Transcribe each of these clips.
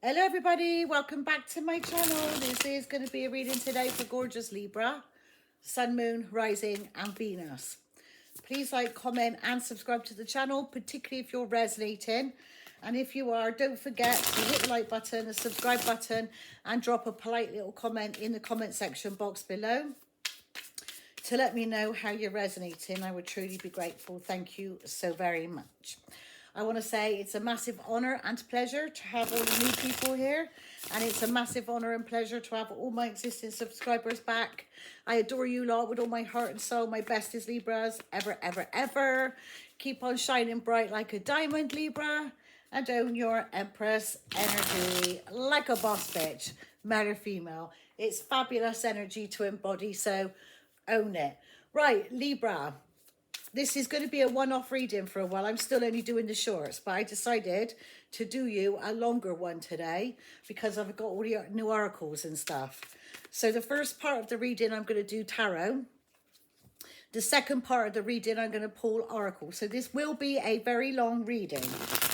Hello everybody, welcome back to my channel. This is going to be a reading today for gorgeous Libra, Sun, Moon, Rising and Venus. Please like, comment and subscribe to the channel, particularly if you're resonating. And if you are, don't forget to hit the like button, the subscribe button and drop a polite little comment in the comment section box below to let me know how you're resonating. I would truly be grateful. Thank you so very much. I want to say it's a massive honour and pleasure to have all the new people here. And it's a massive honour and pleasure to have all my existing subscribers back. I adore you lot with all my heart and soul. My bestest Libras ever, ever, ever. Keep on shining bright like a diamond, Libra. And own your Empress energy like a boss bitch, male or female. It's fabulous energy to embody, so own it. Right, Libra. This is going to be a one-off reading for a while. I'm still only doing the shorts, but I decided to do you a longer one today because I've got all the new oracles and stuff. So the first part of the reading, I'm going to do tarot. The second part of the reading, I'm going to pull oracle. So this will be a very long reading.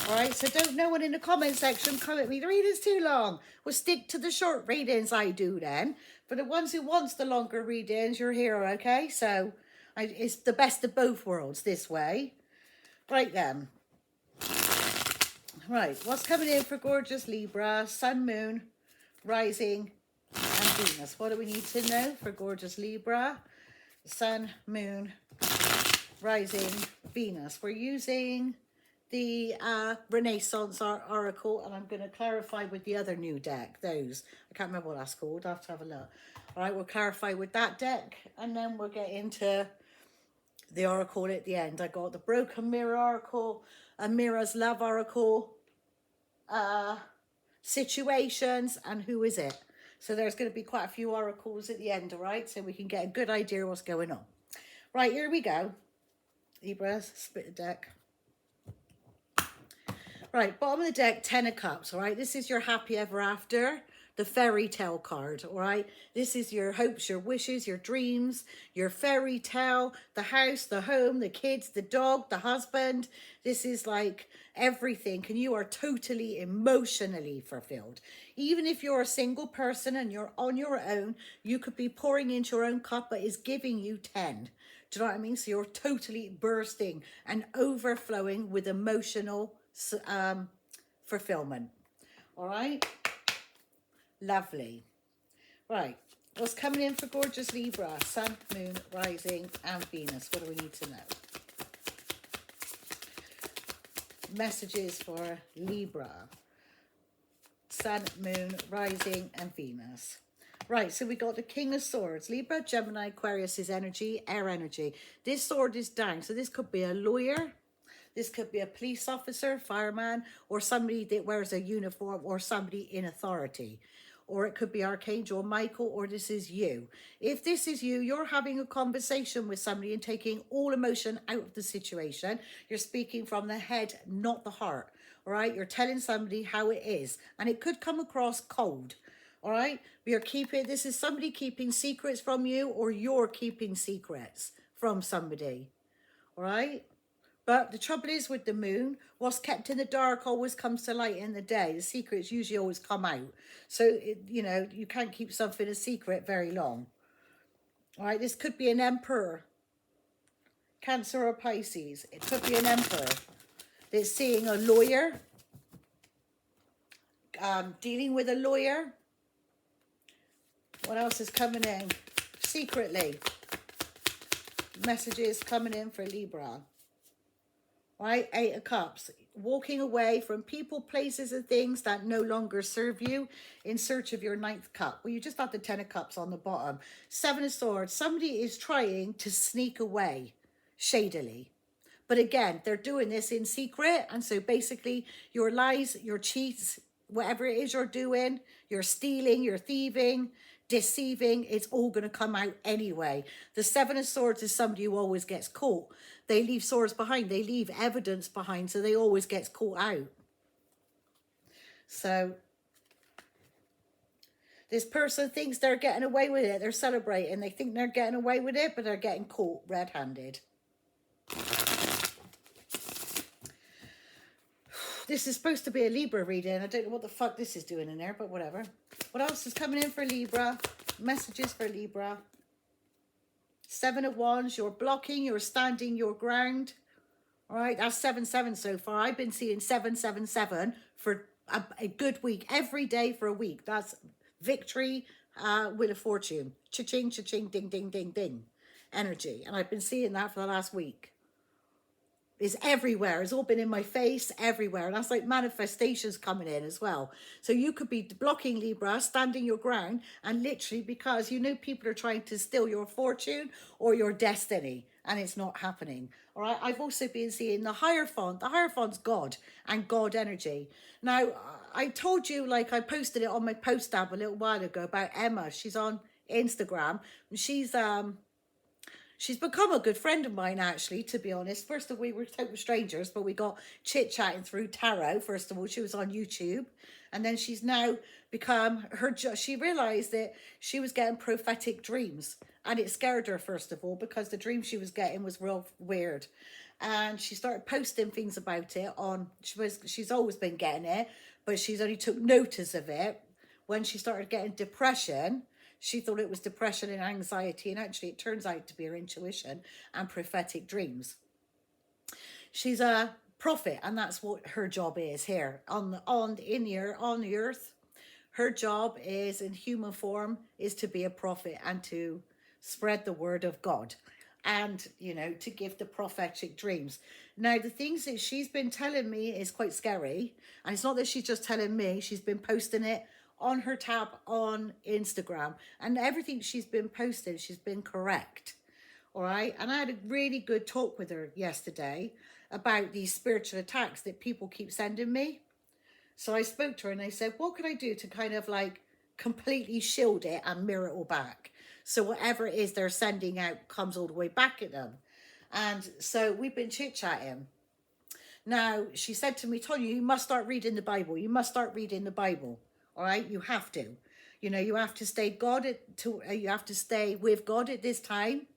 All right, so don't no one in the comment section come at me, the reading's too long. We'll stick to the short readings I do then. For the ones who wants the longer readings, you're here, okay? So it's the best of both worlds this way. Right then. Right, what's coming in for gorgeous Libra, Sun, Moon, Rising and Venus? What do we need to know for gorgeous Libra, Sun, Moon, Rising, Venus? We're using the Renaissance Oracle, and I'm going to clarify with the other new deck, those. I can't remember what that's called. I'll have to have a look. All right, we'll clarify with that deck, and then we'll get into the oracle at the end. I got the Broken Mirror Oracle, a Mirror's Love Oracle, Situations, and Who Is It? So there's going to be quite a few oracles at the end, all right? So we can get a good idea of what's going on. Right, here we go. Libras, split the deck. Right, bottom of the deck, 10 of Cups, all right? This is your happy ever after, the fairy tale card, all right? This is your hopes, your wishes, your dreams, your fairy tale, the house, the home, the kids, the dog, the husband. This is like everything, and you are totally emotionally fulfilled. Even if you're a single person and you're on your own, you could be pouring into your own cup, but it's giving you 10. Do you know what I mean? So you're totally bursting and overflowing with emotional fulfillment. All right, lovely. Right, what's coming in for gorgeous Libra, Sun, Moon, Rising and Venus? What do we need to know? Messages for Libra, Sun, Moon, Rising and Venus. Right, so we got the King of Swords, Libra, Gemini, Aquarius is energy, air energy. This sword is down, so this could be a lawyer. This could be a police officer, fireman, or somebody that wears a uniform, or somebody in authority. Or it could be Archangel Michael, or this is you. If this is you, you're having a conversation with somebody and taking all emotion out of the situation. You're speaking from the head, not the heart. All right? You're telling somebody how it is. And it could come across cold. All right? This is somebody keeping secrets from you, or you're keeping secrets from somebody. All right? But the trouble is with the moon, what's kept in the dark always comes to light in the day. The secrets usually always come out. So, you know, you can't keep something a secret very long. All right, this could be an emperor, Cancer or Pisces. It could be an emperor that's seeing a lawyer, dealing with a lawyer. What else is coming in? Secretly. Messages coming in for Libra. Right, 8 of Cups, walking away from people, places and things that no longer serve you in search of your 9th cup. Well, you just have the 10 of Cups on the bottom. 7 of Swords, somebody is trying to sneak away shadily. But again, they're doing this in secret. And so basically your lies, your cheats, whatever it is you're doing, you're stealing, you're thieving, deceiving, it's all going to come out anyway. The 7 of Swords is somebody who always gets caught. They leave swords behind. They leave evidence behind, so they always gets caught out. So this person thinks they're getting away with it. They're celebrating. They think they're getting away with it, but they're getting caught red-handed. this is supposed to be a Libra reading. I don't know what the fuck this is doing in there, but whatever. What else is coming in for Libra? Messages for Libra. 7 of Wands. You're blocking, you're standing your ground. All right, that's 7-7 so far. I've been seeing 7-7-7 for a good week. Every day for a week. That's victory, Wheel of Fortune. Cha-ching, cha-ching, ding, ding, ding, ding. Energy. And I've been seeing that for the last week. It's everywhere. It's all been in my face, everywhere. And that's like manifestations coming in as well. So you could be blocking Libra, standing your ground, and literally because you know people are trying to steal your fortune or your destiny, and it's not happening. All right. I've also been seeing the Hierophant. The Hierophant's God and God energy. Now, I told you, like I posted it on my post tab a little while ago about Emma. She's on Instagram. And she's become a good friend of mine, actually, to be honest. First of all, we were total strangers, but we got chit-chatting through tarot. First of all, she was on YouTube. And then she's now become she realised that she was getting prophetic dreams. And it scared her, first of all, because the dream she was getting was real weird. And she started posting things about it on, she's always been getting it, but she's only took notice of it when she started getting depression. She thought it was depression and anxiety, and actually it turns out to be her intuition and prophetic dreams. She's a prophet, and that's what her job is here on the earth. Her job is in human form is to be a prophet and to spread the word of God, and you know, to give the prophetic dreams. Now, the things that she's been telling me is quite scary, and it's not that she's just telling me. She's been posting it on her tab on Instagram, and everything she's been posting, she's been correct. All right. And I had a really good talk with her yesterday about these spiritual attacks that people keep sending me. So I spoke to her and I said, what can I do to kind of like completely shield it and mirror it all back? So whatever it is they're sending out comes all the way back at them. And so we've been chit-chatting. Now, she said to me, Tonya, you must start reading the Bible. You must start reading the Bible. All right, you have to. You know, you have to stay you have to stay with God at this time.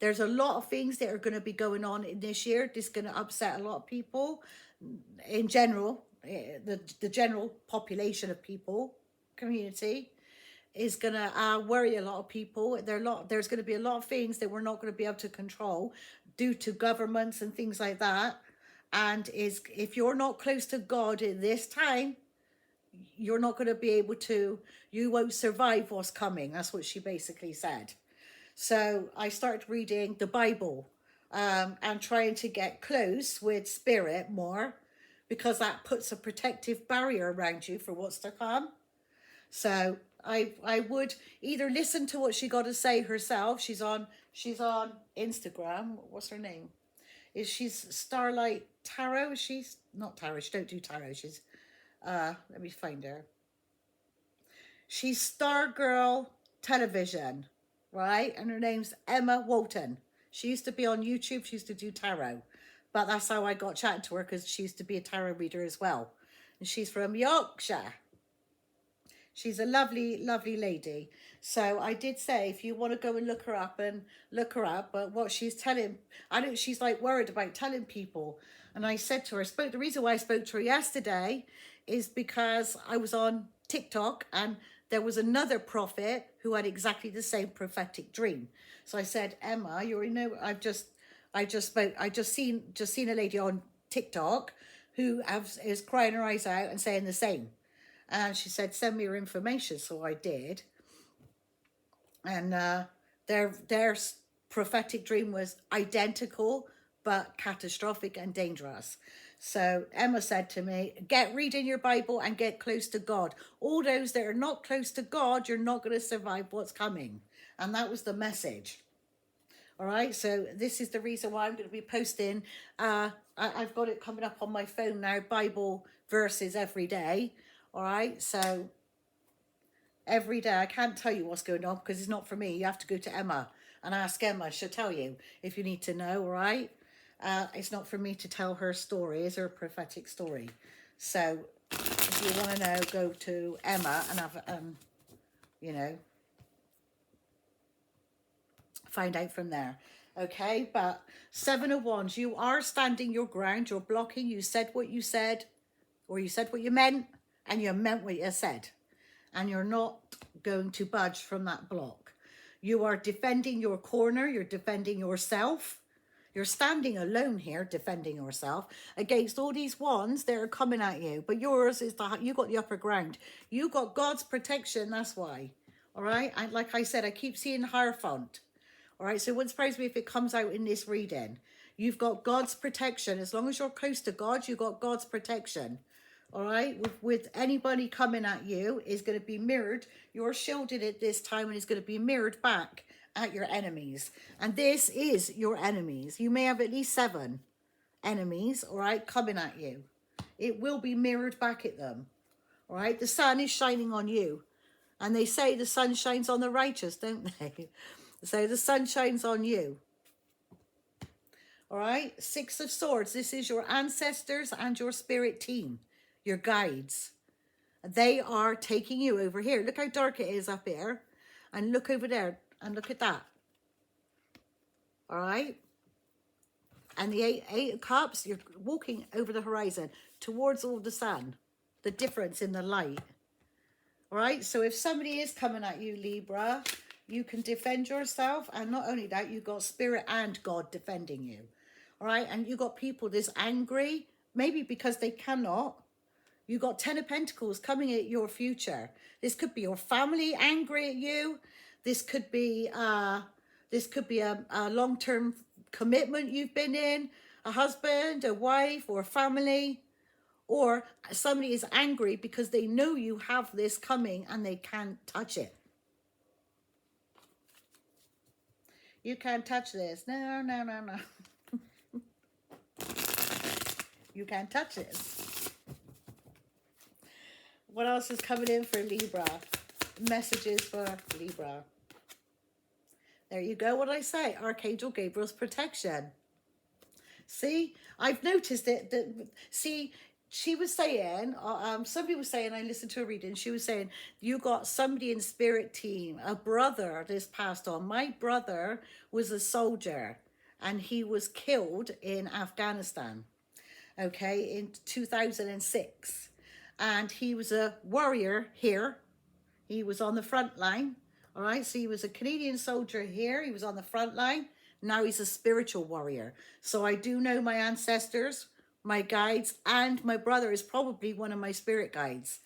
There's a lot of things that are going to be going on in this year. This is going to upset a lot of people in general. The general population of people, community, is going to worry a lot of people. There's going to be a lot of things that we're not going to be able to control due to governments and things like that. And if you're not close to God at this time, you're not going to be able to, you won't survive what's coming. That's what she basically said. So I started reading the Bible and trying to get close with spirit more, because that puts a protective barrier around you for what's to come. So I would either listen to what she got to say herself. She's on Instagram. What's her name? She's Starlight Tarot? She's not tarot. She don't do tarot. She's let me find her. She's Stargirl Television, right? And her name's Emma Walton. She used to be on YouTube. She used to do tarot. But that's how I got chatting to her, because she used to be a tarot reader as well. And she's from Yorkshire. She's a lovely, lovely lady. So I did say, if you want to go and look her up, but what she's telling, she's like worried about telling people. And I said to her, the reason why I spoke to her yesterday is because I was on TikTok and there was another prophet who had exactly the same prophetic dream. So I said, Emma, you already know, I just seen a lady on TikTok who is crying her eyes out and saying the same. And she said, send me your information. So I did. And their prophetic dream was identical, but catastrophic and dangerous. So Emma said to me, get reading your Bible and get close to God. All those that are not close to God, you're not going to survive what's coming. And that was the message. All right. So this is the reason why I'm going to be posting. I've got it coming up on my phone now, Bible verses every day. All right, so every day, I can't tell you what's going on because it's not for me. You have to go to Emma and ask Emma. She'll tell you if you need to know, all right? It's not for me to tell her story. It's her prophetic story. So if you want to know, go to Emma and have, find out from there. Okay, but 7 of Wands, you are standing your ground. You're blocking. You said what you said. or you said what you meant, and you meant what you said. And you're not going to budge from that block. You are defending your corner. You're defending yourself. You're standing alone here, defending yourself against all these ones that are coming at you. But yours is you got the upper ground. You got God's protection. That's why. All right. Like I said, I keep seeing Hierophant. All right. So it wouldn't surprise me if it comes out in this reading. You've got God's protection. As long as you're close to God, you've got God's protection. All right, with anybody coming at you is going to be mirrored. You're shielded at this time, and it's going to be mirrored back at your enemies. And this is your enemies. You may have at least 7 enemies, all right, coming at you. It will be mirrored back at them. All right, the sun is shining on you. And they say the sun shines on the righteous, don't they? So the sun shines on you. All right, 6 of Swords. This is your ancestors and your spirit team. Your guides. They are taking you over here. Look how dark it is up here. And look over there. And look at that. All right. And the eight of Cups, you're walking over the horizon towards all the sun. The difference in the light. All right. So if somebody is coming at you, Libra, you can defend yourself. And not only that, you've got spirit and God defending you. All right. And you've got people that's angry. Maybe because they cannot. You got 10 of Pentacles coming at your future. This could be your family angry at you. This could be a long-term commitment you've been in, a husband, a wife, or a family, or somebody is angry because they know you have this coming and they can't touch it. You can't touch this. No, no, no, no. You can't touch this. What else is coming in for Libra? Messages for Libra. There you go. What I say? Archangel Gabriel's protection. See, I've noticed it. See, she was saying, somebody was saying, I listened to a reading, she was saying, you got somebody in spirit team, a brother that's passed on. My brother was a soldier and he was killed in Afghanistan, okay, in 2006. And he was a warrior here. He was on the front line. All right. So he was a Canadian soldier here. He was on the front line. Now he's a spiritual warrior. So I do know my ancestors, my guides, and my brother is probably one of my spirit guides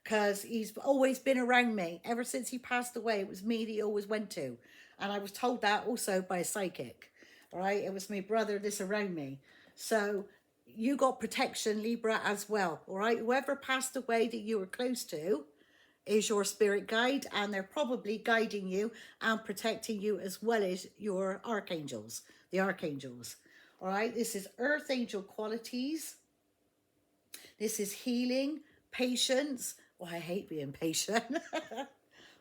because he's always been around me. Ever since he passed away, it was me that he always went to. And I was told that also by a psychic. All right. It was my brother that's around me. So you got protection, Libra, as well. All right. Whoever passed away that you were close to is your spirit guide, and they're probably guiding you and protecting you as well as your archangels, the archangels. All right. This is earth angel qualities. This is healing, patience. Oh, I hate being patient.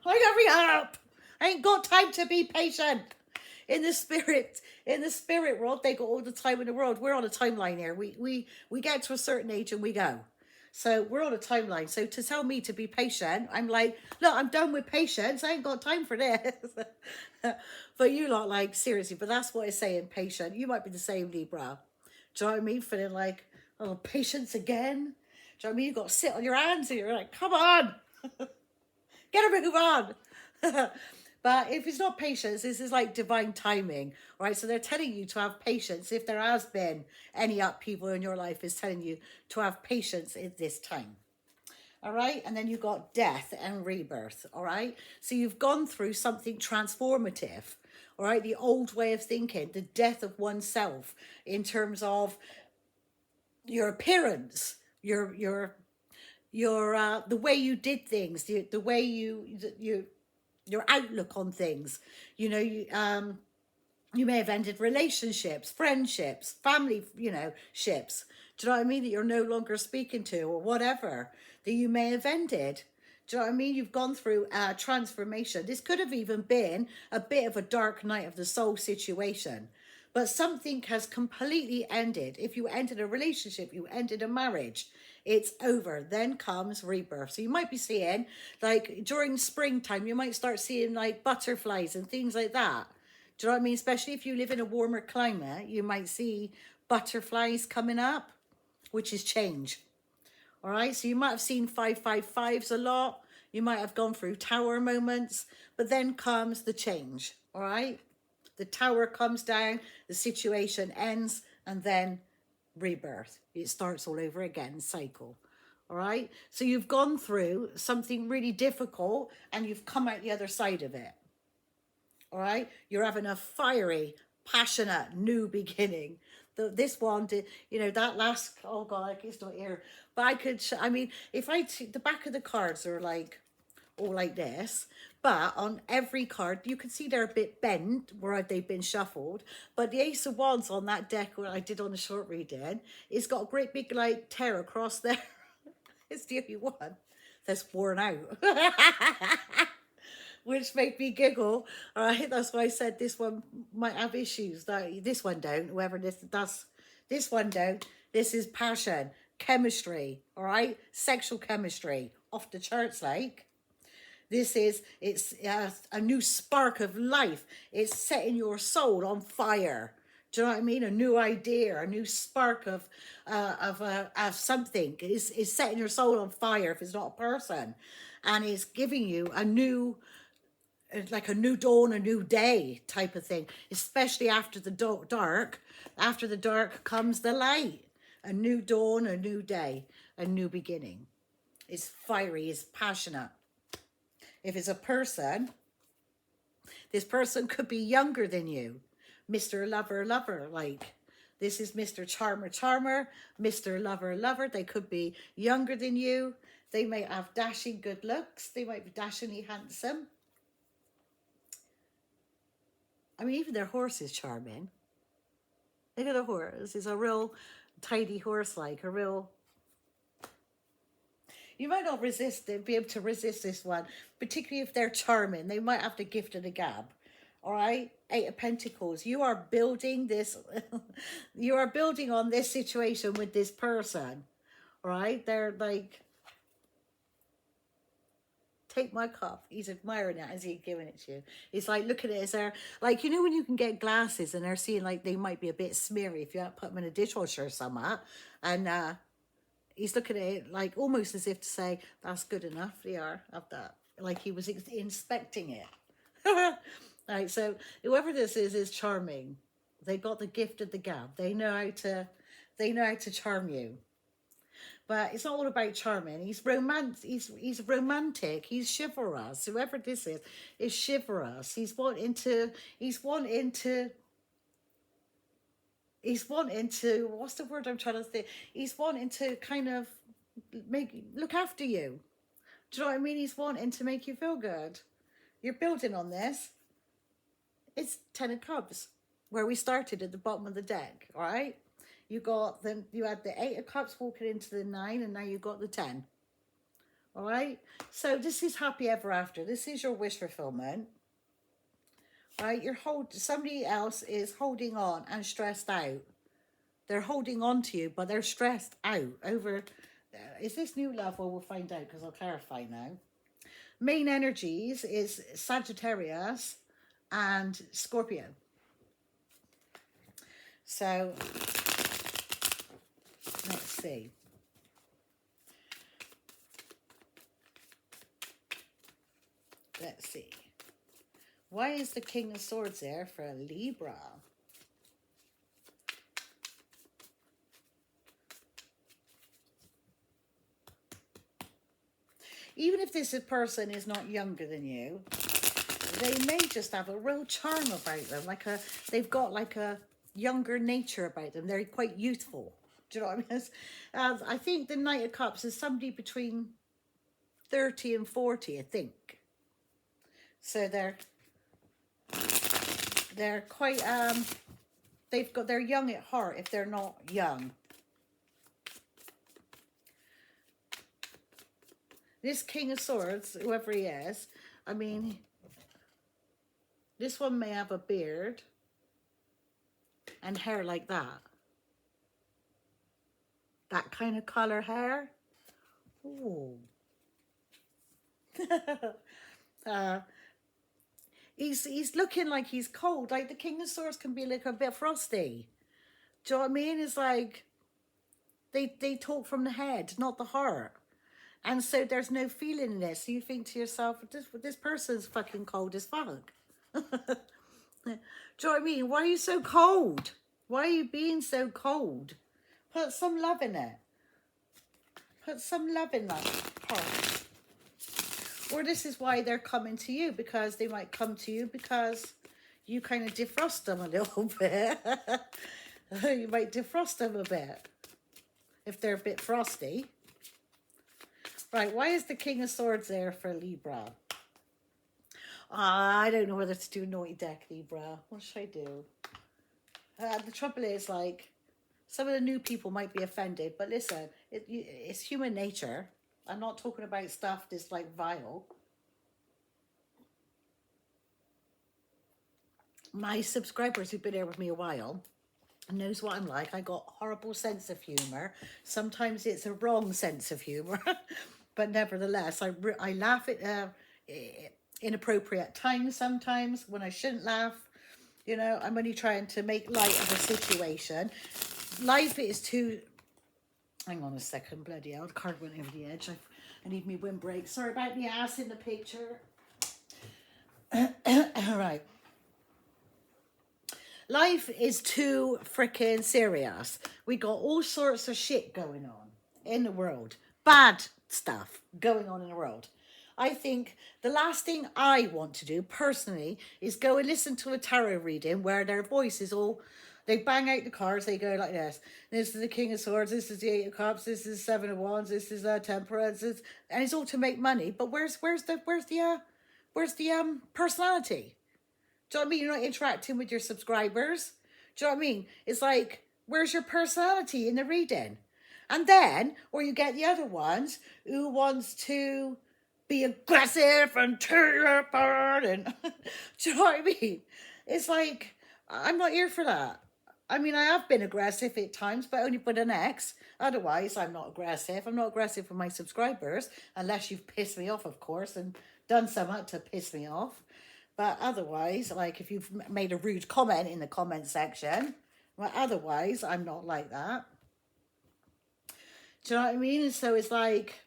Hurry up. I ain't got time to be patient. In the spirit world, they got all the time in the world. We're on a timeline here. We get to a certain age and we go. So we're on a timeline. So to tell me to be patient, I'm like, look, I'm done with patience. I ain't got time for this. But you lot, like, seriously, but that's what I say in patient. You might be the same, Libra. Do you know what I mean? Feeling like, oh, patience again. Do you know what I mean? You've got to sit on your hands and you're like, come on. Get a move on. But if it's not patience, this is like divine timing, right? So they're telling you to have patience. If there has been any upheaval in your life, is telling you to have patience at this time. All right. And then you've got death and rebirth. All right. So you've gone through something transformative. All right. The old way of thinking, the death of oneself in terms of your appearance, the way you did things, the way your outlook on things. You know, you may have ended relationships, friendships, family, ships. Do you know what I mean? That you're no longer speaking to, or whatever that you may have ended. Do you know what I mean? You've gone through a transformation. This could have even been a bit of a dark night of the soul situation. But something has completely ended. If you ended a relationship, you ended a marriage, it's over. Then comes rebirth. So you might be seeing, like, during springtime, you might start seeing, like, butterflies and things like that. Do you know what I mean? Especially if you live in a warmer climate, you might see butterflies coming up, which is change. All right, so you might have seen 555s a lot. You might have gone through tower moments, but then comes the change. All right, the tower comes down, the situation ends, and then rebirth. It starts all over again, cycle. All right, so you've gone through something really difficult and you've come out the other side of it. All right, you're having a fiery, passionate new beginning. This one did, you know, that last, oh god, it's not here, but I could I mean, if the back of the cards are like all like this, but on every card you can see they're a bit bent where they've been shuffled, but the Ace of Wands on that deck where I did on the short reading, it's got a great big like tear across there. It's the only one that's worn out. Which made me giggle. All right, that's why I said this one might have issues. This one don't. Whoever this does, this one don't. This is passion, chemistry. All right, sexual chemistry off the charts. Like this is, it's a new spark of life. It's setting your soul on fire. Do you know what I mean? A new idea, a new spark of something is setting your soul on fire. If it's not a person, and it's giving you a new, like a new dawn, a new day type of thing, especially after the dark. After the dark comes the light. A new dawn, a new day, a new beginning. It's fiery, it's passionate. If it's a person, this person could be younger than you. Mr. Lover, lover, like this is Mr. Charmer, charmer, Mr. Lover, lover. They could be younger than you. They might have dashing good looks. They might be dashingly handsome. I mean, even their horse is charming. Look at the horse. It's a real tidy horse, like a real... You might not resist it, be able to resist this one, particularly if they're charming. They might have the gift of the gab. All right? Eight of Pentacles. You are building this. You are building on this situation with this person. All right? They're like... Take my cup. He's admiring it as he's giving it to you. He's like, look at it. Is there, like, you know, when you can get glasses and they're seeing like they might be a bit smeary if you put them in a dishwasher or something. And he's looking at it like almost as if to say, that's good enough. They are, have that. Like he was inspecting it. Right. So whoever this is charming. They got the gift of the gab. They know how to charm you. But it's not all about charming. He's romantic. He's chivalrous. Whoever this is chivalrous. He's wanting to, what's the word I'm trying to say? He's wanting to kind of look after you. Do you know what I mean? He's wanting to make you feel good. You're building on this. It's 10 of Cups, where we started at the bottom of the deck, all right? You had the 8 of Cups walking into the 9, and now you got the 10. All right? So this is happy ever after. This is your wish fulfillment. All right? Somebody else is holding on and stressed out. They're holding on to you, but they're stressed out over... Is this new love? Well, we'll find out because I'll clarify now. Main energies is Sagittarius and Scorpio. So... let's see. Let's see. Why is the King of Swords there for a Libra? Even if this person is not younger than you, they may just have a real charm about them. They've got like a younger nature about them. They're quite youthful. Do you know what I mean? I think the Knight of Cups is somebody between 30 and 40, I think. So they're quite, they're young at heart if they're not young. This King of Swords, whoever he is, I mean, this one may have a beard and hair like that. That kind of color hair. Ooh. He's looking like he's cold. Like the King of Swords can be like a bit frosty. Do you know what I mean? It's like They talk from the head, not the heart. And so there's no feeling in it. So you think to yourself, this person's fucking cold as fuck. Do you know what I mean? Why are you so cold? Why are you being so cold? Put some love in it. Put some love in that heart. Or this is why they're coming to you, because they might come to you because you kind of defrost them a little bit. You might defrost them a bit if they're a bit frosty. Right, why is the King of Swords there for Libra? I don't know whether to do naughty deck, Libra. What should I do? The trouble is, like, some of the new people might be offended, but listen, it's human nature. I'm not talking about stuff that's, like, vile. My subscribers who've been here with me a while knows what I'm like. I got horrible sense of humor. Sometimes it's a wrong sense of humor. But nevertheless, I laugh at inappropriate times sometimes when I shouldn't laugh. You know, I'm only trying to make light of a situation. Life is too... Hang on a second, bloody hell. The card went over the edge. I need me windbreak. Sorry about the ass in the picture. All right. Life is too freaking serious. We got all sorts of shit going on in the world. Bad stuff going on in the world. I think the last thing I want to do personally is go and listen to a tarot reading where their voice is all, they bang out the cards, they go like this. This is the King of Swords, this is the Eight of Cups, this is Seven of Wands, this is Temperance, and it's all to make money. But where's the personality? Do you know what I mean? You're not interacting with your subscribers. Do you know what I mean? It's like, where's your personality in the reading? And then, or you get the other ones who wants to be aggressive and tear you apart. And do you know what I mean? It's like, I'm not here for that. I mean, I have been aggressive at times, but only with an ex. Otherwise, I'm not aggressive. I'm not aggressive with my subscribers, unless you've pissed me off, of course, and done something to piss me off. But otherwise, like if you've made a rude comment in the comment section, well, otherwise, I'm not like that. Do you know what I mean? And so it's like,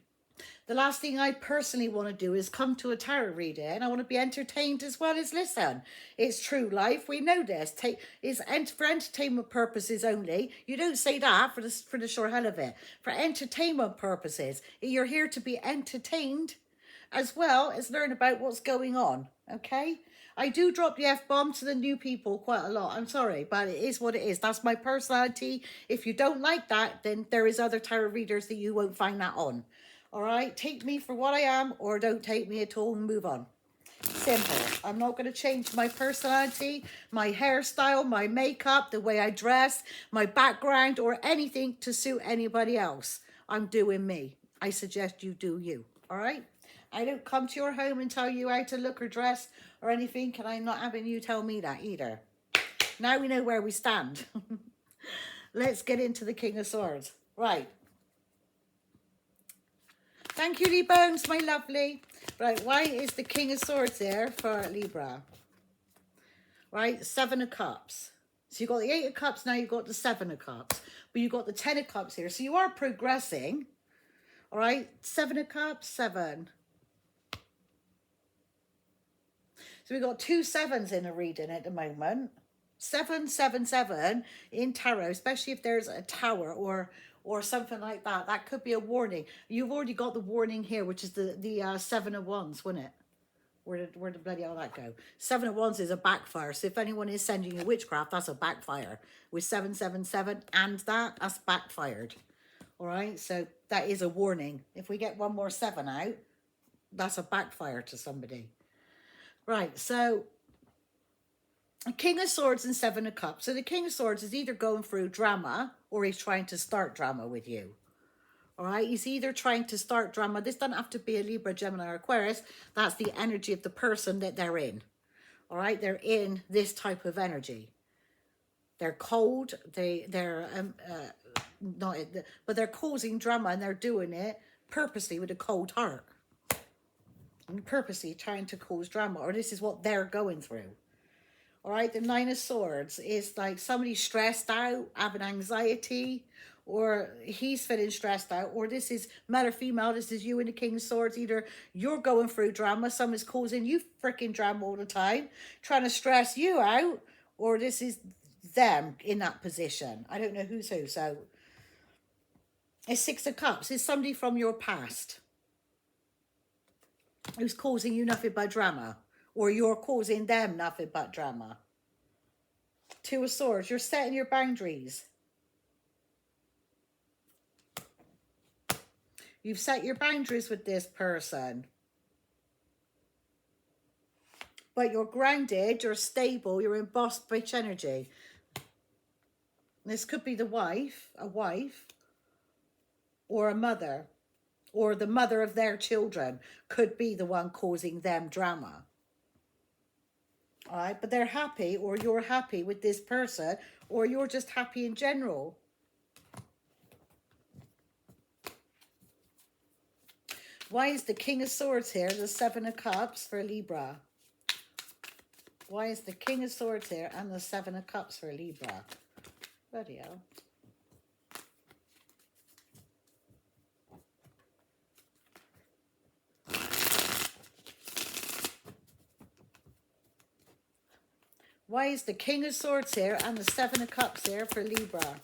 the last thing I personally want to do is come to a tarot reading. I want to be entertained as well as listen. It's true life. We know this. It's for entertainment purposes only. You don't say that for the sure hell of it. For entertainment purposes, you're here to be entertained as well as learn about what's going on. Okay? I do drop the F-bomb to the new people quite a lot. I'm sorry, but it is what it is. That's my personality. If you don't like that, then there is other tarot readers that you won't find that on. All right? Take me for what I am, or don't take me at all and move on. Simple. I'm not going to change my personality, my hairstyle, my makeup, the way I dress, my background, or anything to suit anybody else. I'm doing me. I suggest you do you. All right? I don't come to your home and tell you how to look or dress or anything, and I'm not having you tell me that either. Now we know where we stand. Let's get into the King of Swords. Right. Thank you, Lee Bones, my lovely. Right, why is the King of Swords there for Libra? Right, Seven of Cups. So you've got the Eight of Cups, now you've got the Seven of Cups. But you've got the Ten of Cups here. So you are progressing. All right, Seven of Cups, seven. So we've got two sevens in a reading at the moment. 777 in tarot, especially if there's a tower or something like that. That could be a warning. You've already got the warning here, which is the Seven of Wands, wouldn't it? Where the bloody hell that go? Seven of Wands is a backfire. So if anyone is sending you witchcraft, that's a backfire. With 777 and that's backfired. All right, so that is a warning. If we get one more seven out, that's a backfire to somebody. Right, so King of Swords and Seven of Cups. So the King of Swords is either going through drama or he's trying to start drama with you. All right, he's either trying to start drama. This doesn't have to be a Libra, Gemini, or Aquarius. That's the energy of the person that they're in. All right, they're in this type of energy. They're cold. They're not, but they're causing drama and they're doing it purposely with a cold heart. And purposely trying to cause drama, or this is what they're going through. All right, the Nine of Swords is like somebody stressed out, having anxiety, or he's feeling stressed out, or this is male or female, this is you and the King of Swords. Either you're going through drama, someone's causing you freaking drama all the time, trying to stress you out, or this is them in that position. I don't know who's who. So it's Six of Cups. It's somebody from your past who's causing you nothing but drama, or you're causing them nothing but drama. Two of Swords. You're setting your boundaries. You've set your boundaries with this person. But you're grounded, you're stable, you're in boss bitch energy. This could be the wife, a wife, or a mother, or the mother of their children could be the one causing them drama. All right, but they're happy, or you're happy with this person, or you're just happy in general. Why is the King of Swords here, the Seven of Cups for Libra? Why is the King of Swords here and the Seven of Cups for Libra? Bloody hell. Why is the King of Swords here and the Seven of Cups here for Libra?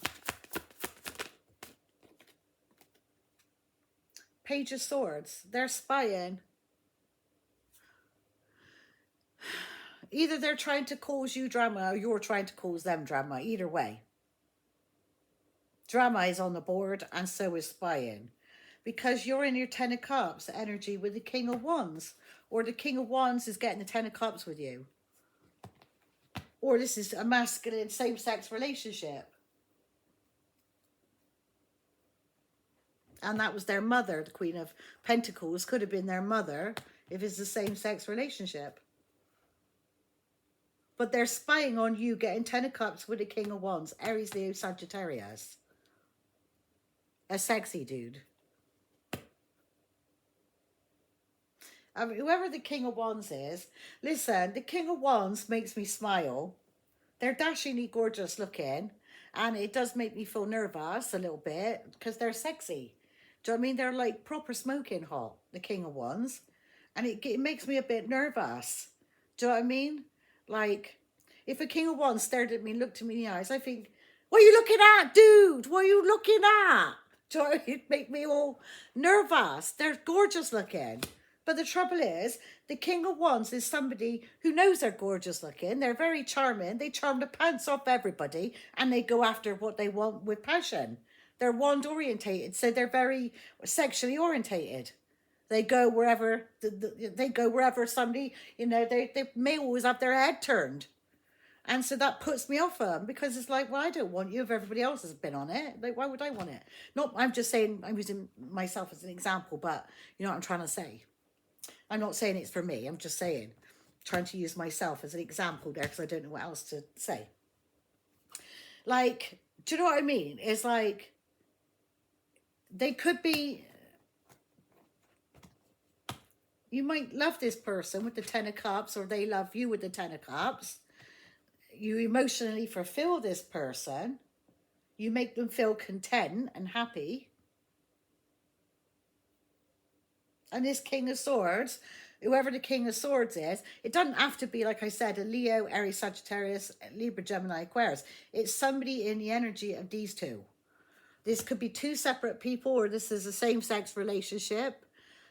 Page of Swords. They're spying. Either they're trying to cause you drama or you're trying to cause them drama. Either way. Drama is on the board and so is spying. Because you're in your Ten of Cups energy with the King of Wands. Or the King of Wands is getting the Ten of Cups with you. Or this is a masculine same-sex relationship. And that was their mother, the Queen of Pentacles. Could have been their mother if it's the same-sex relationship. But they're spying on you getting Ten of Cups with the King of Wands. Aries, Leo, Sagittarius. A sexy dude. I mean, whoever the King of Wands is, listen, the King of Wands makes me smile. They're dashingly gorgeous looking. And it does make me feel nervous a little bit because they're sexy. Do you know what I mean? They're like proper smoking hot, the King of Wands. And it makes me a bit nervous. Do you know what I mean? Like, if a King of Wands stared at me and looked at me in the eyes, I think, what are you looking at, dude? What are you looking at? Do you know what I mean? It'd make me all nervous. They're gorgeous looking. But the trouble is, the King of Wands is somebody who knows they're gorgeous looking. They're very charming. They charm the pants off everybody. And they go after what they want with passion. They're wand orientated. So they're very sexually orientated. They go wherever, they go wherever somebody, you know, they may always have their head turned. And so that puts me off them because it's like, well, I don't want you if everybody else has been on it. Like, why would I want it? Not, I'm just saying, I'm using myself as an example, but you know what I'm trying to say. I'm not saying it's for me. I'm just saying, trying to use myself as an example there because I don't know what else to say. Like, do you know what I mean? It's like, they could be, you might love this person with the Ten of Cups, or they love you with the Ten of Cups. You emotionally fulfill this person. You make them feel content and happy. And this King of Swords, whoever the King of Swords is, it doesn't have to be, like I said, a Leo, Aries, Sagittarius, Libra, Gemini, Aquarius. It's somebody in the energy of these two. This could be two separate people, or this is a same-sex relationship.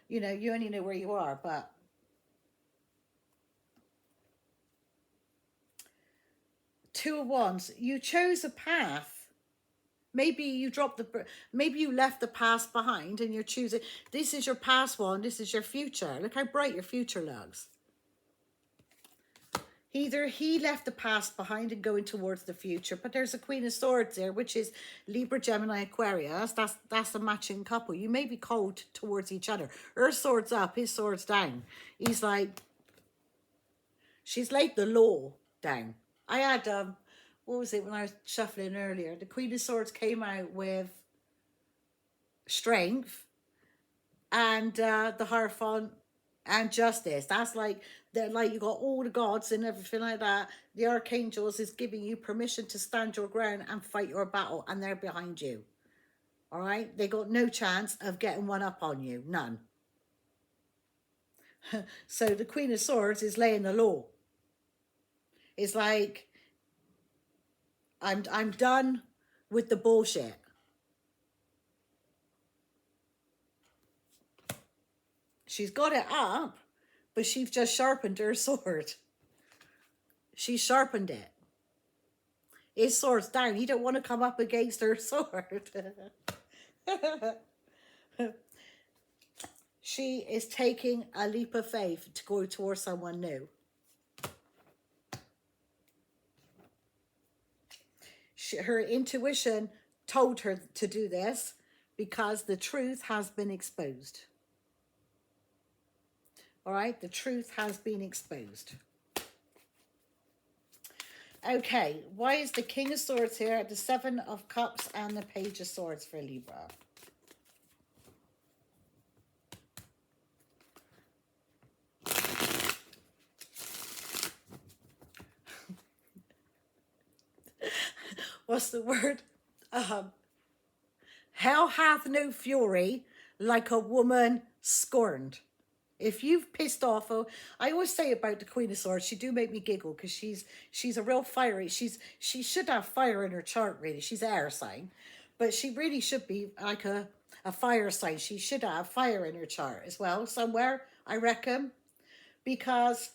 You know, you only know where you are, but Two of Wands, you chose a path. Maybe you maybe you left the past behind and you're choosing, this is your past one, this is your future. Look how bright your future looks. Either he left the past behind and going towards the future, but there's a Queen of Swords there, which is Libra, Gemini, Aquarius. That's a matching couple. You may be cold towards each other. Her sword's up, his sword's down. He's like, she's laid the law down. I had, what was it when I was shuffling earlier? The Queen of Swords came out with strength and the Hierophant and justice. That's like, they're like, you got all the gods and everything like that. The archangels is giving you permission to stand your ground and fight your battle, and they're behind you. All right? They got no chance of getting one up on you. None. So the Queen of Swords is laying the law. It's like, I'm done with the bullshit. She's got it up, but she's just sharpened her sword. She sharpened it. His sword's down. He don't want to come up against her sword. She is taking a leap of faith to go towards someone new. Her intuition told her to do this because the truth has been exposed. All right, the truth has been exposed. Okay, why is the King of Swords here, the Seven of Cups, and the Page of Swords for Libra? What's the word? Hell hath no fury like a woman scorned. If you've pissed off, I always say about the Queen of Swords, she do make me giggle because she's a real fiery. She should have fire in her chart, really. She's an air sign, but she really should be like a fire sign. She should have fire in her chart as well somewhere, I reckon, because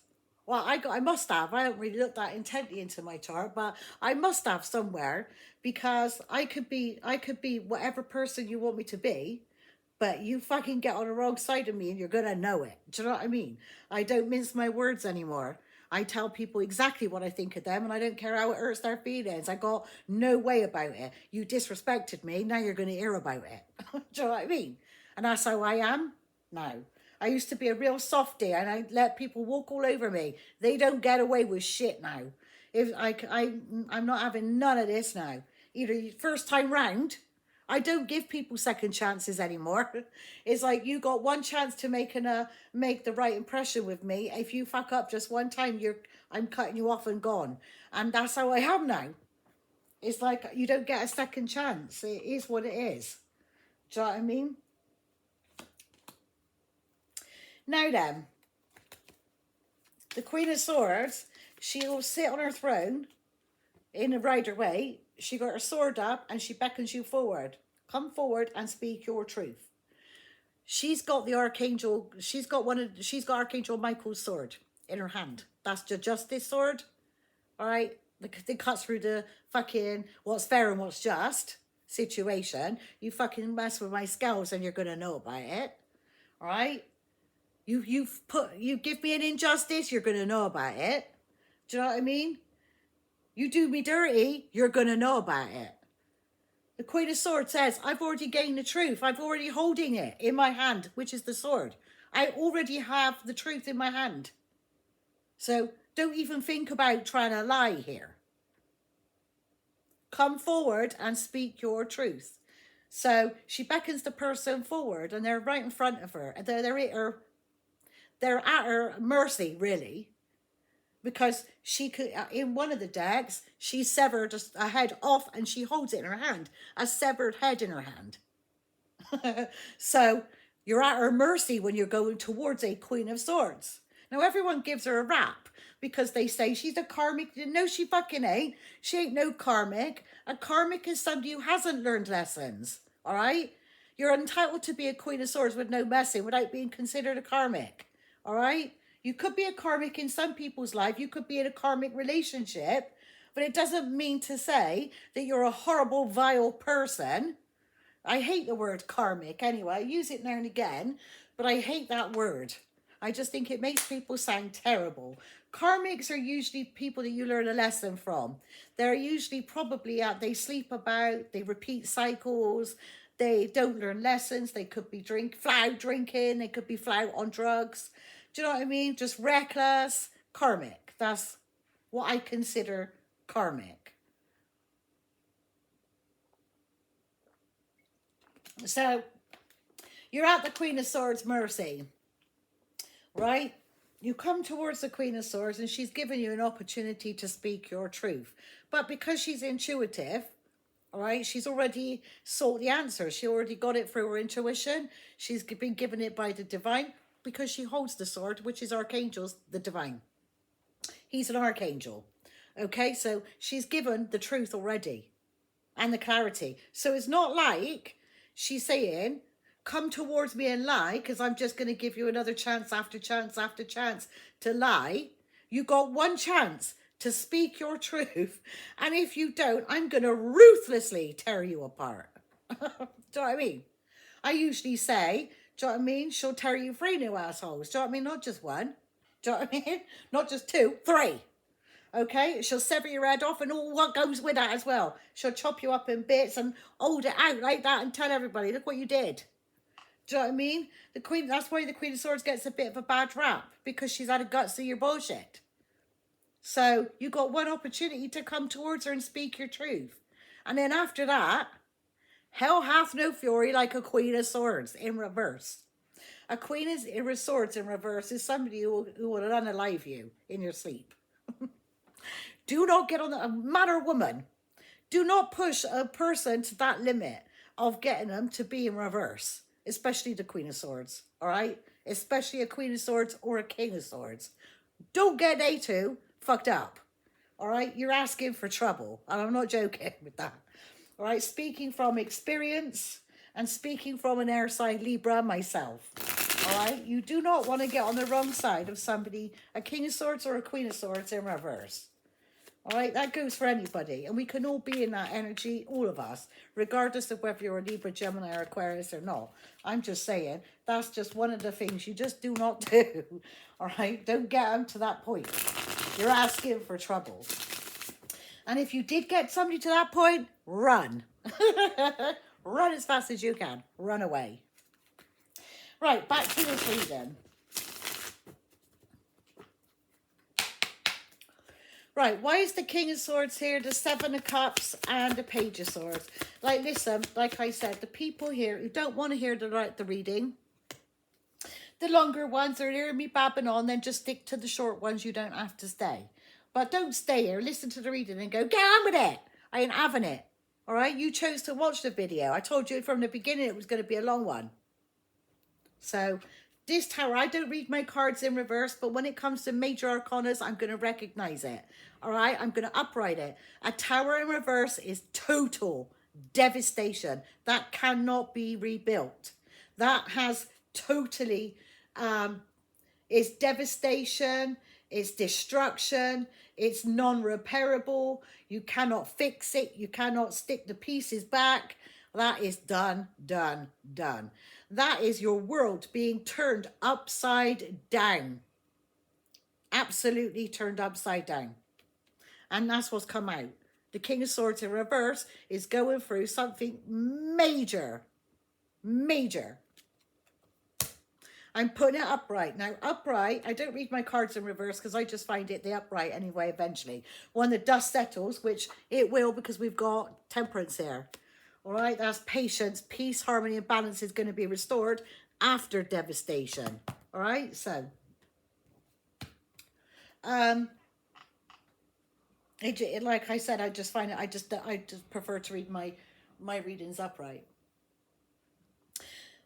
well, I must have. I haven't really looked that intently into my chart, but I must have somewhere because I could be whatever person you want me to be. But you fucking get on the wrong side of me and you're going to know it. Do you know what I mean? I don't mince my words anymore. I tell people exactly what I think of them and I don't care how it hurts their feelings. I got no way about it. You disrespected me, now you're going to hear about it. Do you know what I mean? And that's how I am now. I used to be a real softie and I let people walk all over me. They don't get away with shit now. If I'm not having none of this now. Either first time round, I don't give people second chances anymore. It's like you got one chance to make the right impression with me. If you fuck up just one time, I'm cutting you off and gone. And that's how I am now. It's like you don't get a second chance. It is what it is. Do you know what I mean? Now then, the Queen of Swords, she'll sit on her throne in a rider way. She got her sword up and she beckons you forward. Come forward and speak your truth. She's got the archangel. She's got Archangel Michael's sword in her hand. That's the justice sword. All right. It cuts through the fucking what's fair and what's just situation. You fucking mess with my scales and you're gonna know about it. All right. You give me an injustice, you're gonna know about it. Do you know what I mean? You do me dirty, you're going to know about it. The Queen of Swords says, I've already gained the truth. I'm already holding it in my hand, which is the sword. I already have the truth in my hand. So don't even think about trying to lie here. Come forward and speak your truth. So she beckons the person forward and they're right in front of her. They're at her mercy, really. Because she could, in one of the decks, she severed a head off and she holds it in her hand. A severed head in her hand. So you're at her mercy when you're going towards a Queen of Swords. Now everyone gives her a rap because they say she's a karmic. No, she fucking ain't. She ain't no karmic. A karmic is somebody who hasn't learned lessons. All right? You're entitled to be a Queen of Swords with no messing without being considered a karmic. All right? You could be a karmic in some people's life. You could be in a karmic relationship. But it doesn't mean to say that you're a horrible, vile person. I hate the word karmic anyway. I use it now and again. But I hate that word. I just think it makes people sound terrible. Karmics are usually people that you learn a lesson from. They're usually probably they sleep about. They repeat cycles. They don't learn lessons. They could be flout drinking. They could be flout on drugs. Do you know what I mean? Just reckless, karmic. That's what I consider karmic. So, you're at the Queen of Swords' mercy, right? You come towards the Queen of Swords and she's given you an opportunity to speak your truth. But because she's intuitive, All right, she's already sought the answer. She already got it through her intuition. She's been given it by the divine because she holds the sword, which is Archangel's, the divine. He's an archangel. Okay, so she's given the truth already and the clarity. So it's not like she's saying, come towards me and lie, because I'm just going to give you another chance after chance after chance to lie. You got one chance to speak your truth. And if you don't, I'm going to ruthlessly tear you apart. Do you know what I mean? I usually say, do you know what I mean? She'll tear you 3 new assholes. Do you know what I mean? Not just 1. Do you know what I mean? Not just 2, 3. Okay, she'll sever your head off and all what goes with that as well. She'll chop you up in bits and hold it out like that and tell everybody, look what you did. Do you know what I mean? The Queen, that's why the Queen of Swords gets a bit of a bad rap, because she's had a guts of your bullshit. So you got one opportunity to come towards her and speak your truth. And then after that, hell hath no fury like a Queen of Swords in reverse. A Queen of Swords in reverse is somebody who will unalive you in your sleep. Do not get on a man or woman. Do not push a person to that limit of getting them to be in reverse, especially the Queen of Swords, all right? Especially a Queen of Swords or a King of Swords. Don't get they two fucked up, all right? You're asking for trouble, and I'm not joking with that, all right? Speaking from experience and speaking from an air sign Libra myself, all right? You do not want to get on the wrong side of somebody, a King of Swords or a Queen of Swords in reverse. All right, that goes for anybody. And we can all be in that energy, all of us, regardless of whether you're a Libra, Gemini, or Aquarius or not. I'm just saying, that's just one of the things you just do not do. All right, don't get them to that point. You're asking for trouble. And if you did get somebody to that point, run. Run as fast as you can. Run away. Right, back to this reading. Right, why is the King of Swords here, the 7 of Cups, and the Page of Swords? Like, listen, like I said, the people here who don't want to hear the reading, the longer ones are hearing me babbing on, then just stick to the short ones. You don't have to stay. But don't stay here. Listen to the reading and go, get on with it. I ain't having it. All right, you chose to watch the video. I told you from the beginning it was going to be a long one. So this tower, I don't read my cards in reverse, but when it comes to major arcanas, I'm going to recognize it. All right, I'm going to upright it. A tower in reverse is total devastation. That cannot be rebuilt. That has totally, it's devastation, it's destruction, it's non-repairable. You cannot fix it. You cannot stick the pieces back. That is done, done, done. That is your world being turned upside down. Absolutely turned upside down. And that's what's come out. The King of Swords in reverse is going through something major. Major. I'm putting it upright. Now, upright, I don't read my cards in reverse because I just find it the upright anyway eventually. When the dust settles, which it will because we've got Temperance here. All right, that's patience, peace, harmony, and balance is going to be restored after devastation. All right, so like I said, I just find it. I just prefer to read my readings upright.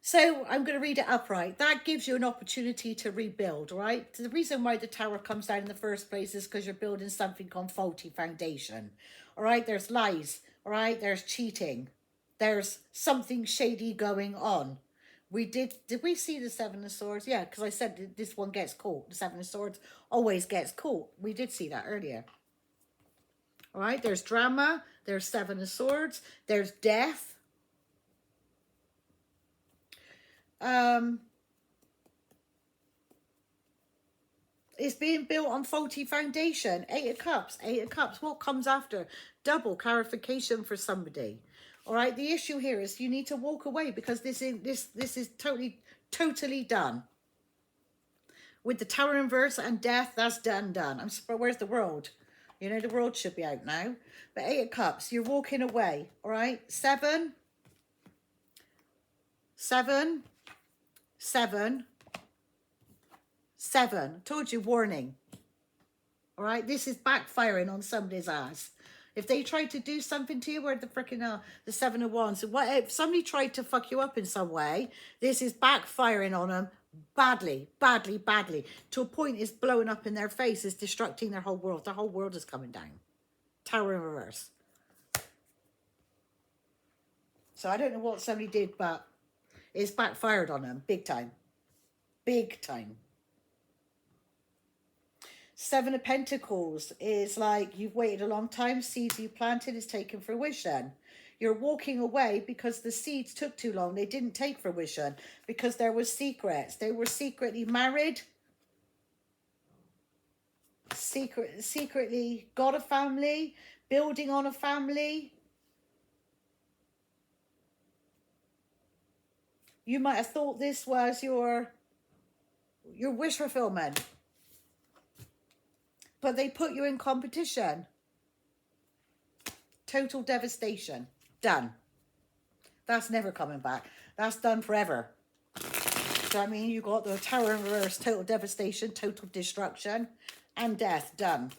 So I'm going to read it upright. That gives you an opportunity to rebuild, right? The reason why the tower comes down in the first place is because you're building something on faulty foundation. All right, there's lies. All right, there's cheating. There's something shady going on. Did we see the 7 of Swords? Yeah, because I said this one gets caught. The 7 of Swords always gets caught. We did see that earlier. All right, there's drama. There's 7 of Swords. There's death. It's being built on faulty foundation. 8 of Cups. 8 of Cups. What comes after? Double clarification for somebody. All right, the issue here is you need to walk away because this is totally done. With the Tower in reverse and death, that's done. I'm surprised. Where's the World? You know, the World should be out now. But 8 of Cups, you're walking away. All right, 7, 7, 7, 7. Told you, warning. All right, this is backfiring on somebody's ass. If they tried to do something to you, where the freaking the Seven of Wands, what if somebody tried to fuck you up in some way? This is backfiring on them badly, badly, badly, to a point it's blowing up in their face, it's destructing their whole world. Their whole world is coming down. Tower in reverse. So I don't know what somebody did, but it's backfired on them big time. Big time. Seven of Pentacles is like you've waited a long time. Seeds you planted is taken fruition. You're walking away because the seeds took too long. They didn't take fruition because there was secrets. They were secretly married. Secretly got a family. Building on a family. You might have thought this was your wish fulfillment. But they put you in competition. Total devastation. Done. That's never coming back. That's done forever. So, I mean, you got the Tower in reverse, total devastation, total destruction, and death. Done.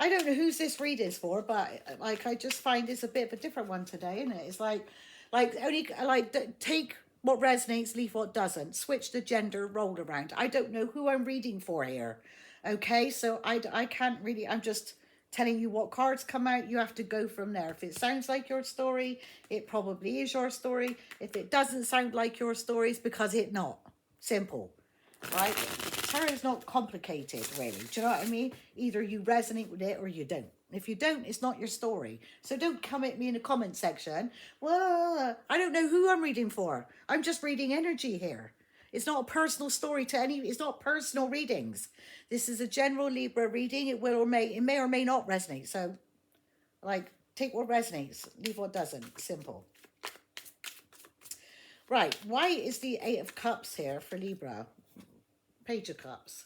I don't know who's this reading's for, but like I just find it's a bit of a different one today, isn't it? It's like only like take what resonates, leave what doesn't. Switch the gender role around. I don't know who I'm reading for here. Okay, so I can't really, I'm just telling you what cards come out. You have to go from there. If it sounds like your story, it probably is your story. If it doesn't sound like your story, it's because it's not. Simple, right? Tarot is not complicated, really. Do you know what I mean? Either you resonate with it or you don't. If you don't, it's not your story. So don't come at me in the comment section. Well, I don't know who I'm reading for. I'm just reading energy here. It's not a personal story to any, it's not personal readings. This is a general Libra reading. It may or may not resonate. So, like, take what resonates, leave what doesn't. Simple. Right, why is the Eight of Cups here for Libra? Page of Cups.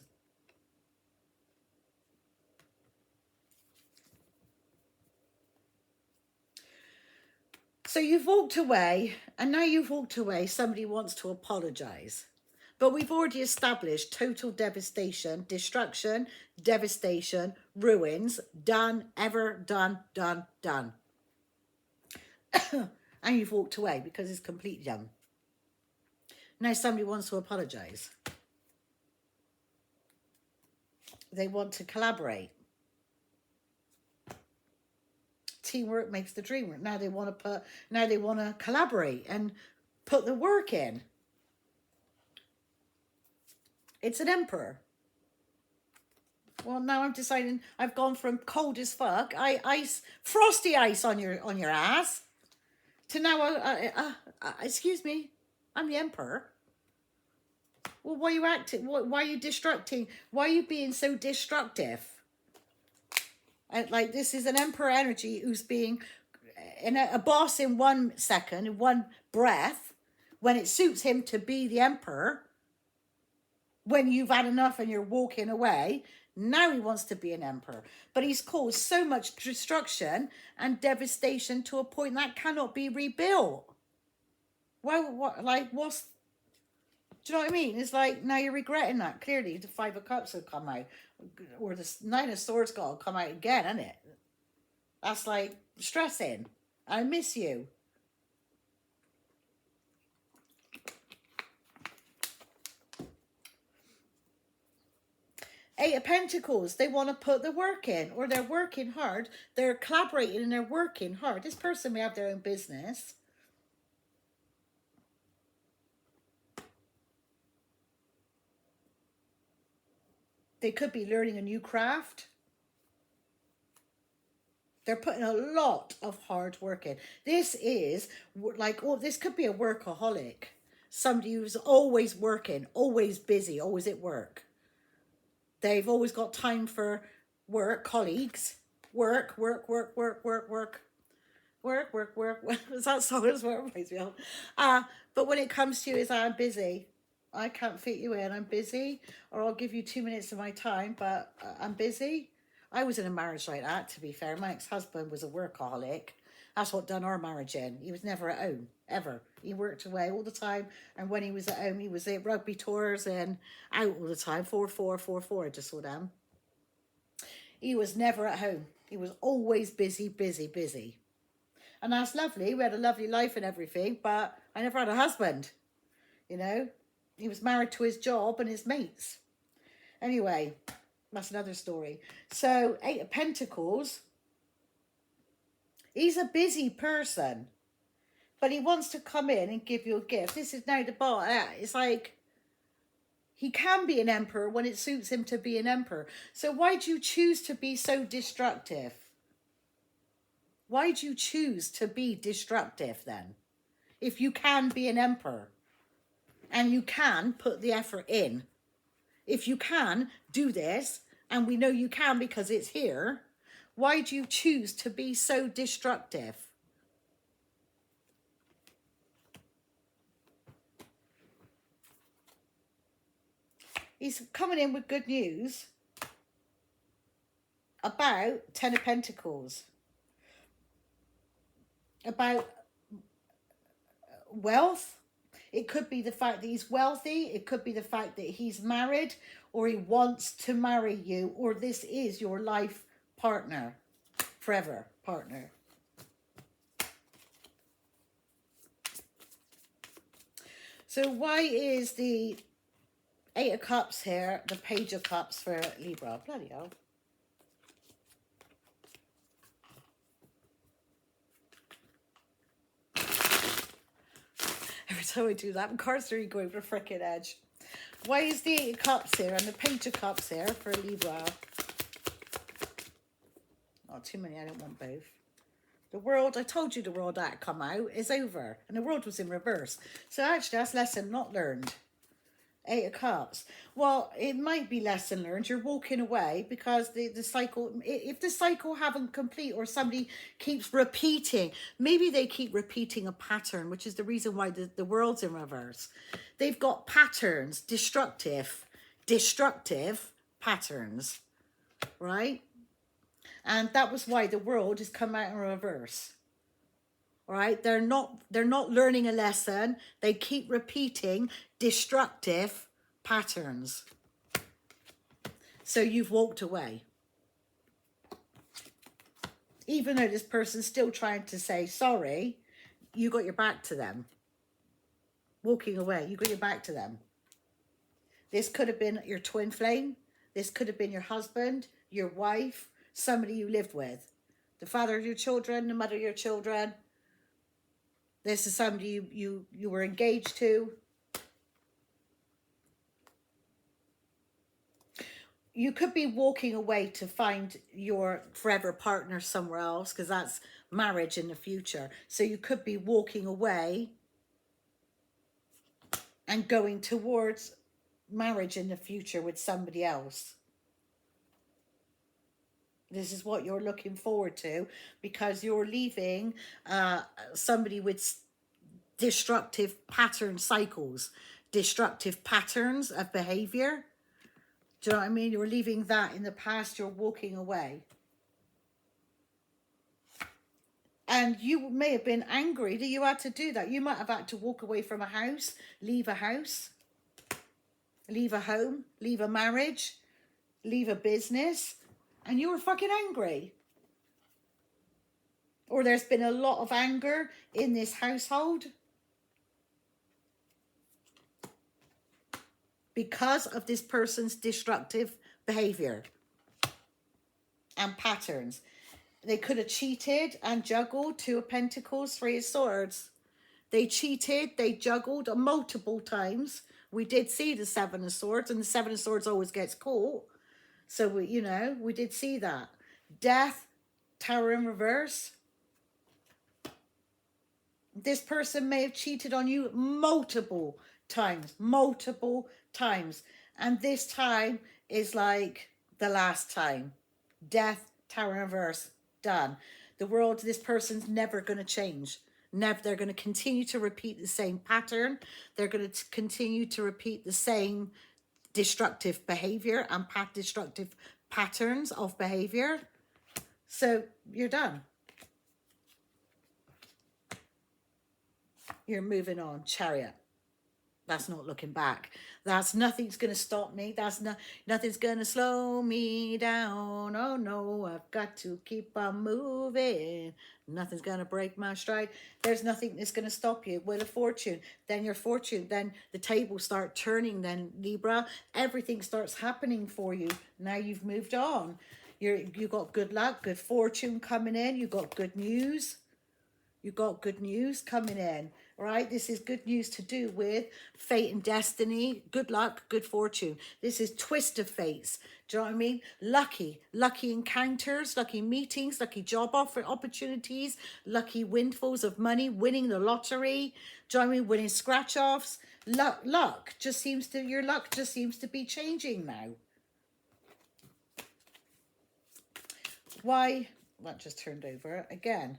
So you've walked away, and now you've walked away, somebody wants to apologize. But we've already established total devastation, destruction, devastation, ruins, done, ever, done, done, done. And you've walked away because it's completely done. Now somebody wants to apologize. They want to collaborate. Teamwork makes the dream work. Now they want to collaborate and put the work in. It's an Emperor. Well, now I'm deciding I've gone from cold as fuck, frosty ice on your ass, to now, excuse me, I'm the Emperor. Well, why are you acting? Why are you destructing? Why are you being so destructive? And like, this is an Emperor energy who's being a boss in 1 second, in one breath, when it suits him to be the Emperor. When you've had enough and you're walking away, now he wants to be an Emperor. But he's caused so much destruction and devastation to a point that cannot be rebuilt. Why? What? Like, what's... Do you know what I mean? It's like, now you're regretting that. Clearly, the Five of Cups will come out. Or the Nine of Swords got to come out again, isn't it? That's like stressing. I miss you. Eight of Pentacles, they want to put the work in, or they're working hard. They're collaborating and they're working hard. This person may have their own business. They could be learning a new craft. They're putting a lot of hard work in. This is like, oh, this could be a workaholic. Somebody who's always working, always busy, always at work. They've always got time for work, colleagues. Work. That song is what reminds me of. But when it comes to you, is I'm busy. I can't fit you in. I'm busy. Or I'll give you 2 minutes of my time, but I'm busy. I was in a marriage like that, to be fair. My ex-husband was a workaholic. That's what done our marriage in. He was never at home, ever. He worked away all the time. And when he was at home, he was at rugby tours and out all the time. 4-4, 4-4, I just saw them. He was never at home. He was always busy, busy, busy. And that's lovely. We had a lovely life and everything, but I never had a husband, you know. He was married to his job and his mates. Anyway, that's another story. So, Eight of Pentacles, he's a busy person, but he wants to come in and give you a gift. This is now the bar. It's like, he can be an emperor when it suits him to be an emperor. So why do you choose to be so destructive? Why do you choose to be destructive then? If you can be an emperor and you can put the effort in. If you can do this, and we know you can because it's here, why do you choose to be so destructive? He's coming in with good news about Ten of Pentacles. About wealth. It could be the fact that he's wealthy. It could be the fact that he's married, or he wants to marry you, or this is your life partner, forever partner. So why is the Eight of Cups here, the Page of Cups for Libra? Bloody hell. Every time I do that, cards are going over the frickin' edge. Why is the Eight of Cups here and the Page of Cups here for Libra? Oh, too many. I don't want both. The World, I told you the World had come out, is over. And the World was in reverse. So actually, that's lesson not learned. Eight of Cups. Well, it might be lesson learned. You're walking away because the cycle, if the cycle haven't complete, or somebody keeps repeating, maybe they keep repeating a pattern, which is the reason why the world's in reverse. They've got patterns, destructive patterns, right? And that was why the world has come out in reverse. Right? They're not learning a lesson. They keep repeating destructive patterns. So you've walked away. Even though this person's still trying to say sorry, you got your back to them. Walking away, you got your back to them. This could have been your twin flame. This could have been your husband, your wife, somebody you lived with. The father of your children, the mother of your children. This is somebody you were engaged to. You could be walking away to find your forever partner somewhere else, because that's marriage in the future. So you could be walking away and going towards marriage in the future with somebody else. This is what you're looking forward to, because you're leaving somebody with destructive pattern cycles, destructive patterns of behavior. Do you know what I mean? You're leaving that in the past. You're walking away. And you may have been angry that you had to do that. You might have had to walk away from a house, leave a home, leave a marriage, leave a business. And you were fucking angry. Or there's been a lot of anger in this household because of this person's destructive behavior and patterns. They could have cheated and juggled. Two of Pentacles, Three of Swords. They cheated, they juggled multiple times. We did see the Seven of Swords, and the Seven of Swords always gets caught. So, we did see that. Death, Tower in reverse. This person may have cheated on you multiple times. And this time is like the last time. Death, Tower in reverse, done. The world, this person's never going to change. Never. They're going to continue to repeat the same pattern. They're going to continue to repeat the same destructive behavior and destructive patterns of behavior. So you're done. You're moving on. Chariot. That's not looking back. That's nothing's going to stop me. Nothing's going to slow me down. Oh no, I've got to keep on moving. Nothing's going to break my stride. There's nothing that's going to stop you. With a fortune, then your fortune, then the tables start turning, then Libra, everything starts happening for you. Now you've moved on. You got good luck, good fortune coming in. You got good news. You got good news coming in, right? This is good news to do with fate and destiny. Good luck, good fortune. This is twist of fates. Do you know what I mean? Lucky encounters, lucky meetings, lucky job offer opportunities, lucky windfalls of money, winning the lottery. Do you know what I mean? Winning scratch offs. Your luck just seems to be changing now. Why? That just turned over again.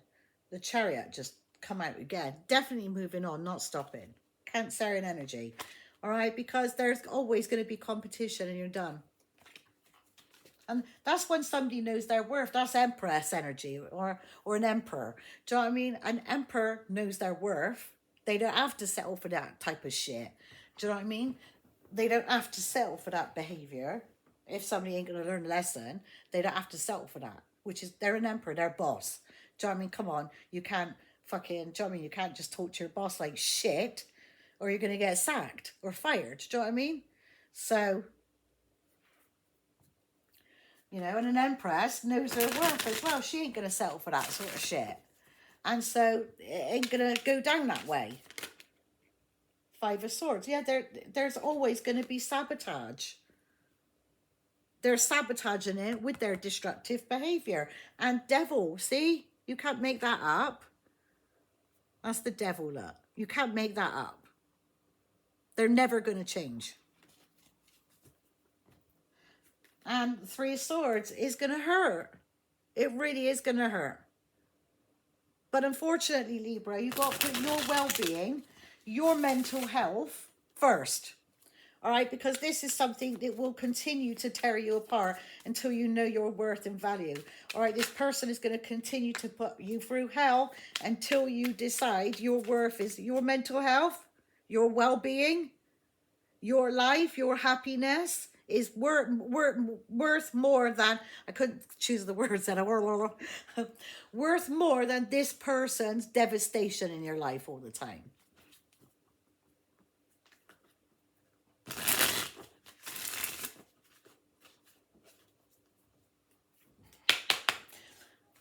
The Chariot just come out again. Definitely moving on, not stopping. Cancerian energy. All right, because there's always going to be competition and you're done. And that's when somebody knows their worth. That's Empress energy or an Emperor. Do you know what I mean? An Emperor knows their worth. They don't have to settle for that type of shit. Do you know what I mean? They don't have to settle for that behavior. If somebody ain't going to learn a lesson, they don't have to settle for that. Which is, they're an emperor, they're boss. Do you know what I mean? Come on, you can't fucking, do you know what I mean? You can't just talk to your boss like shit or you're going to get sacked or fired. Do you know what I mean? So, you know, and an empress knows her worth as well. She ain't going to settle for that sort of shit. And so, it ain't going to go down that way. Five of Swords. Yeah, there's always going to be sabotage. They're sabotaging it with their destructive behavior. And devil, see? You can't make that up. That's the devil, look. You can't make that up. They're never going to change. And Three of Swords is going to hurt. It really is going to hurt. But unfortunately, Libra, you've got to put your well-being, your mental health first. All right, because this is something that will continue to tear you apart until you know your worth and value. All right, this person is going to continue to put you through hell until you decide your worth is your mental health, your well-being, your life, your happiness is worth more than, I couldn't choose the words that I were, worth more than this person's devastation in your life all the time.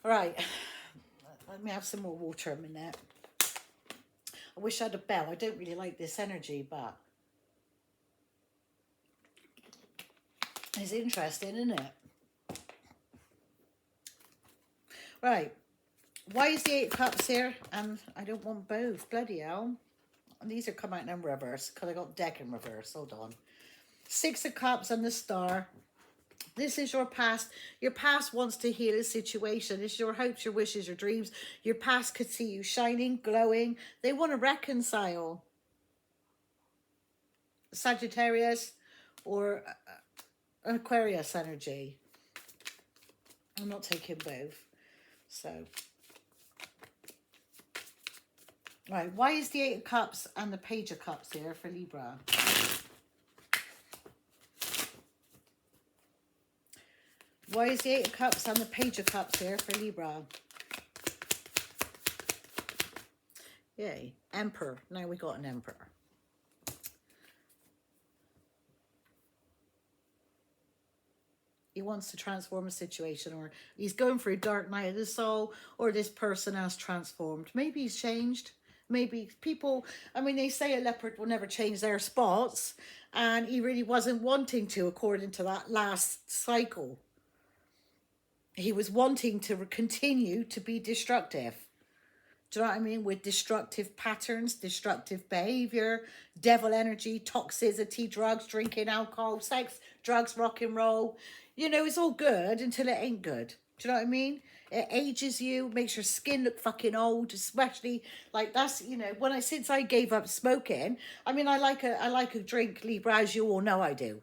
All right, let me have some more water a minute. I wish I had a bell. I don't really like this energy, but it's interesting, isn't it? Right, why is the Eight of Cups here? And I don't want both, bloody hell. And these are come out in reverse, because I got deck in reverse, hold on. Six of Cups and the Star. This is your past. Your past wants to heal a situation. It's your hopes, your wishes, your dreams. Your past could see you shining, glowing. They want to reconcile. Sagittarius or Aquarius energy. I'm not taking both. So, right. Why is the Eight of Cups and the Page of Cups here for Libra? Why is the Eight of Cups and the Page of Cups here for Libra? Yay. Emperor. Now we got an Emperor. He wants to transform a situation, or he's going through a dark night of the soul, or this person has transformed. Maybe he's changed. Maybe people, I mean, they say a leopard will never change their spots, and he really wasn't wanting to, according to that last cycle. He was wanting to continue to be destructive. Do you know what I mean? With destructive patterns, destructive behavior, devil energy, toxicity, drugs, drinking, alcohol, sex, drugs, rock and roll. You know, it's all good until it ain't good. Do you know what I mean? It ages you, makes your skin look fucking old, especially like that's, you know, since I gave up smoking, I mean, I like a drink, Libra, as you all know I do.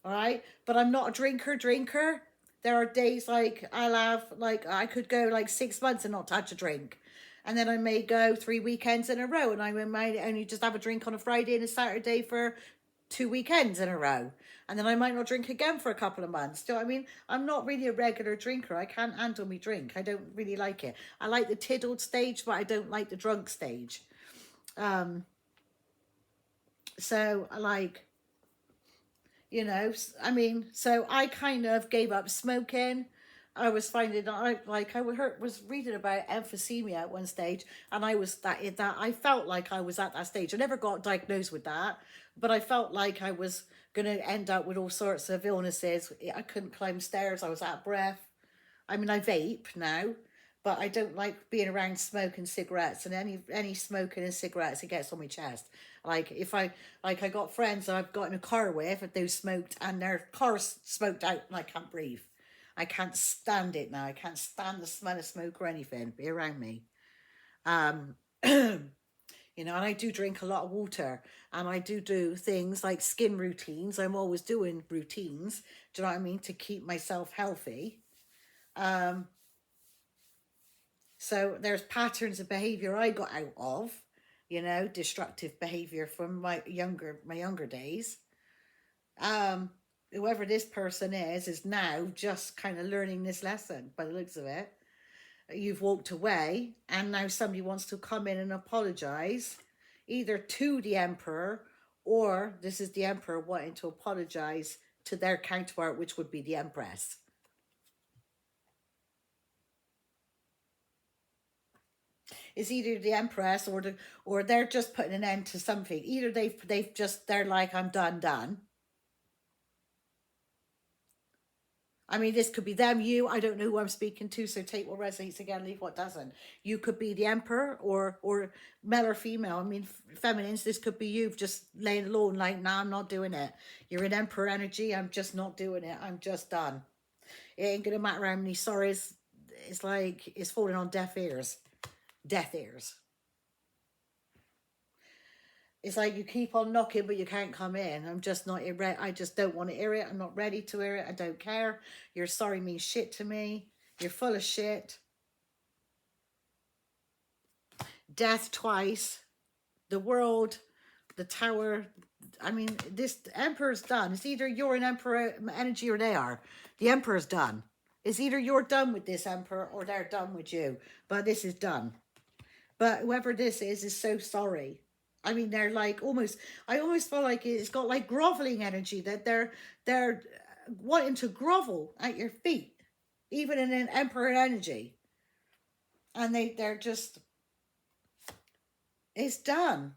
All right. But I'm not a drinker. There are days like I could go like 6 months and not touch a drink. And then I may go 3 weekends in a row, and I might only just have a drink on a Friday and a Saturday for 2 weekends in a row. And then I might not drink again for a couple of months. Do you know what I mean? I'm not really a regular drinker. I can't handle me drink. I don't really like it. I like the tiddled stage, but I don't like the drunk stage. So I like, you know, I mean, so I kind of gave up smoking. I was finding I was reading about emphysema at one stage, and I was that I felt like I was at that stage. I never got diagnosed with that, but I felt like I was going to end up with all sorts of illnesses. I couldn't climb stairs. I was out of breath. I mean, I vape now, but I don't like being around smoke and cigarettes, and any smoking and cigarettes, it gets on my chest. Like if I I got friends I've got in a car with that they smoked and their cars smoked out and I can't breathe. I can't stand it now. I can't stand the smell of smoke or anything be around me. You know, and I do drink a lot of water, and I do things like skin routines. I'm always doing routines, do you know what I mean, to keep myself healthy. So there's patterns of behavior I got out of, you know, destructive behavior from my younger days. Whoever this person is now just kind of learning this lesson by the looks of it. You've walked away, and now somebody wants to come in and apologize, either to the Emperor, or this is the Emperor wanting to apologize to their counterpart, which would be the Empress. It's either the Empress or they're just putting an end to something. Either they're like, I'm done. I mean, this could be them, you. I don't know who I'm speaking to, so take what resonates again, leave what doesn't. You could be the Emperor or male or female. I mean, feminines, this could be you just laying alone like, nah, I'm not doing it. You're in Emperor energy. I'm just not doing it. I'm just done. It ain't going to matter how many sorries. It's like it's falling on deaf ears. Deaf ears. It's like you keep on knocking, but you can't come in. I'm just not ready. I just don't want to hear it. I'm not ready to hear it. I don't care. Your sorry means shit to me. You're full of shit. Death twice. The world. The tower. I mean, this Emperor's done. It's either you're an Emperor energy or they are. The Emperor's done. It's either you're done with this Emperor or they're done with you. But this is done. But whoever this is so sorry. I mean, they're like I almost feel like it's got like groveling energy, that they're wanting to grovel at your feet, even in an Emperor energy. And they're just, it's done.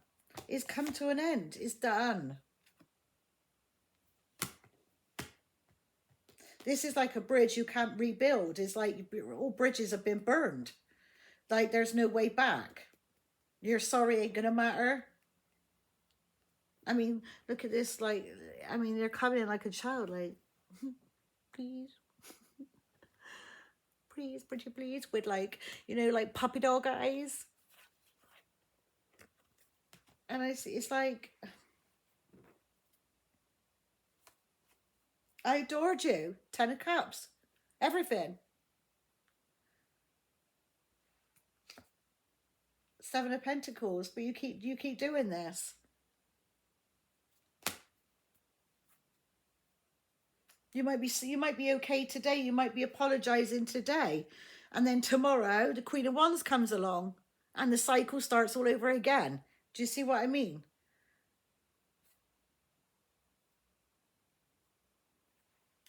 It's come to an end. It's done. This is like a bridge you can't rebuild. It's like all bridges have been burned. Like there's no way back. Your sorry ain't gonna matter. I mean, look at this, like, I mean, they're coming in like a child, like, please, please, pretty please, with like, you know, like puppy dog eyes. And it's like, I adored you. 10 of Cups. Everything. 7 of Pentacles, but you keep doing this. You might be okay today. You might be apologizing today, and then tomorrow the Queen of Wands comes along, and the cycle starts all over again. Do you see what I mean?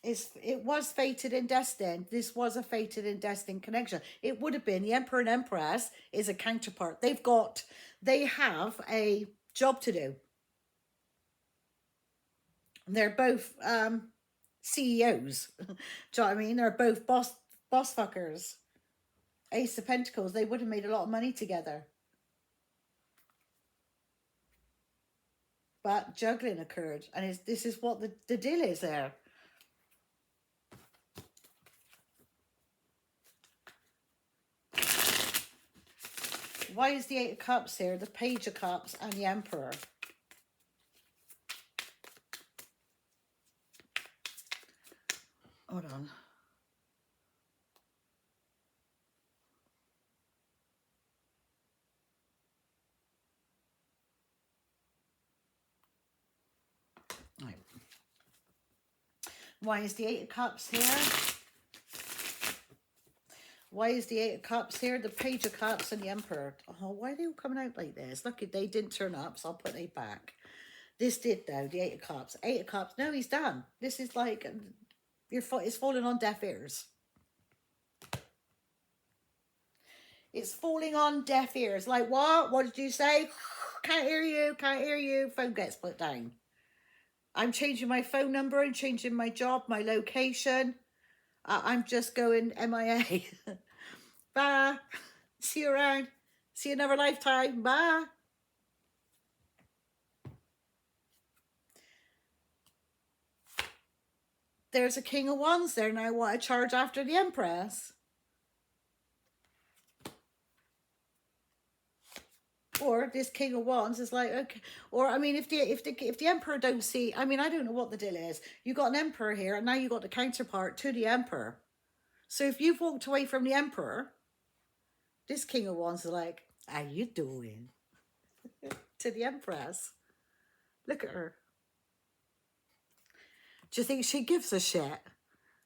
It was fated and destined. This was a fated and destined connection. It would have been. The Emperor and Empress is a counterpart. They have a job to do. They're both CEOs. Do you know what I mean? They're both boss fuckers. Ace of Pentacles. They would have made a lot of money together. But juggling occurred, and this is what the deal is there. Why is the 8 of Cups here, the Page of Cups, and the Emperor? Hold on. Why is the Eight of Cups here? Why is the Eight of Cups here? The Page of Cups and the Emperor. Oh, why are they all coming out like this? Lucky they didn't turn up, so I'll put they back. This did, though, the Eight of Cups. Eight of Cups. No, he's done. This is like, it's falling on deaf ears. It's falling on deaf ears. Like, what? What did you say? Can't hear you. Can't hear you. Phone gets put down. I'm changing my phone number. I'm changing my job, my location. I'm just going MIA. Bye. See you around. See you another lifetime. Bye. There's a King of Wands there now. Want to charge after the Empress? Or this King of Wands is like, okay. Or I mean, if the Emperor don't see, I mean, I don't know what the deal is. You got an Emperor here, and now you got the counterpart to the Emperor. So if you've walked away from the Emperor, this King of Wands is like, how you doing? To the Empress. Look at her. Do you think she gives a shit?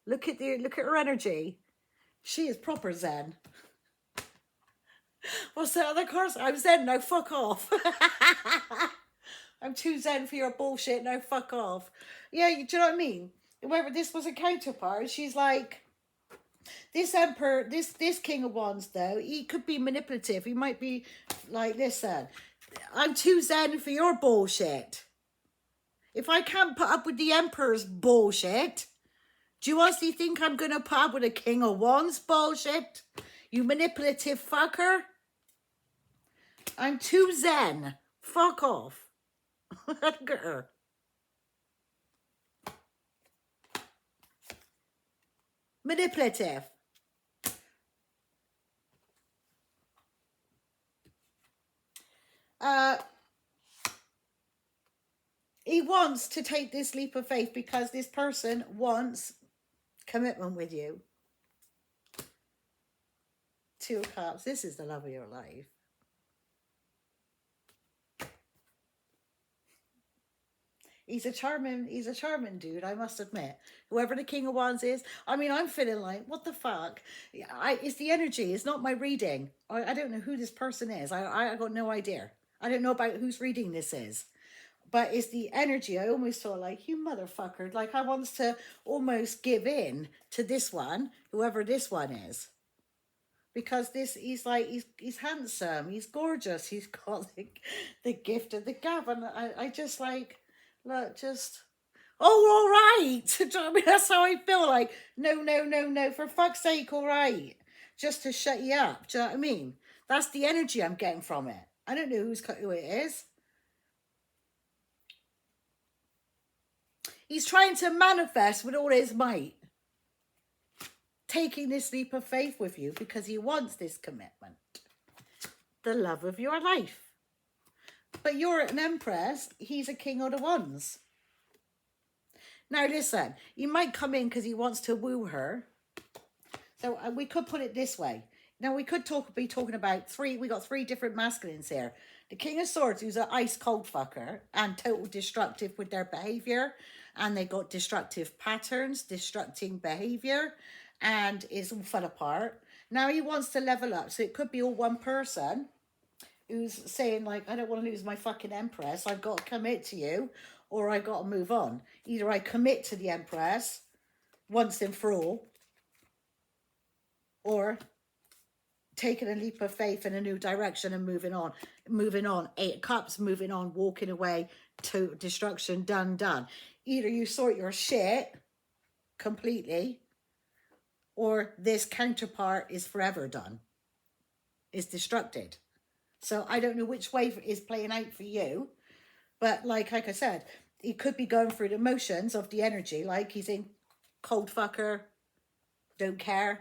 Look at her energy. She is proper zen. What's that other course? I'm zen, now fuck off. I'm too zen for your bullshit, now fuck off. Yeah, do you know what I mean? Whether this was a counterpart, she's like, this Emperor, this King of Wands though, he could be manipulative. He might be like, listen, I'm too zen for your bullshit. If I can't put up with the Emperor's bullshit, do you honestly think I'm going to put up with a King of Wands bullshit? You manipulative fucker. I'm too zen. Fuck off. Look at her. Manipulative. He wants to take this leap of faith because this person wants commitment with you. Two of Cups. This is the love of your life. He's a charming dude, I must admit. Whoever the King of Wands is, I mean, I'm feeling like, what the fuck? It's the energy. It's not my reading. I don't know who this person is. I got no idea. I don't know about whose reading this is. But it's the energy. I almost feel like, you motherfucker. Like, I wants to almost give in to this one, whoever this one is. Because he's like, he's handsome. He's gorgeous. He's got the gift of the gab. And I just like, look, just, oh, all right. Do you know what I mean? That's how I feel. Like, no. For fuck's sake, all right. Just to shut you up. Do you know what I mean? That's the energy I'm getting from it. I don't know who it is. He's trying to manifest with all his might. Taking this leap of faith with you because he wants this commitment. The love of your life. But you're an Empress. He's a King of the Wands. Now listen, he might come in because he wants to woo her. So we could put it this way. Now we could be talking about we got three different masculines here. The King of Swords, who's an ice cold fucker and total destructive with their behavior. And they got destructive patterns, destructing behavior, and is all fell apart. Now he wants to level up. So it could be all one person who's saying like, I don't want to lose my fucking Empress. I've got to commit to you, or I got to move on. Either I commit to the Empress once and for all, or taking a leap of faith in a new direction and moving on. Eight of Cups, moving on, walking away to destruction, done. Either you sort your shit completely, or this counterpart is forever done, is destructed. So I don't know which way is playing out for you, but like I said, he could be going through the motions of the energy, like he's in cold fucker, don't care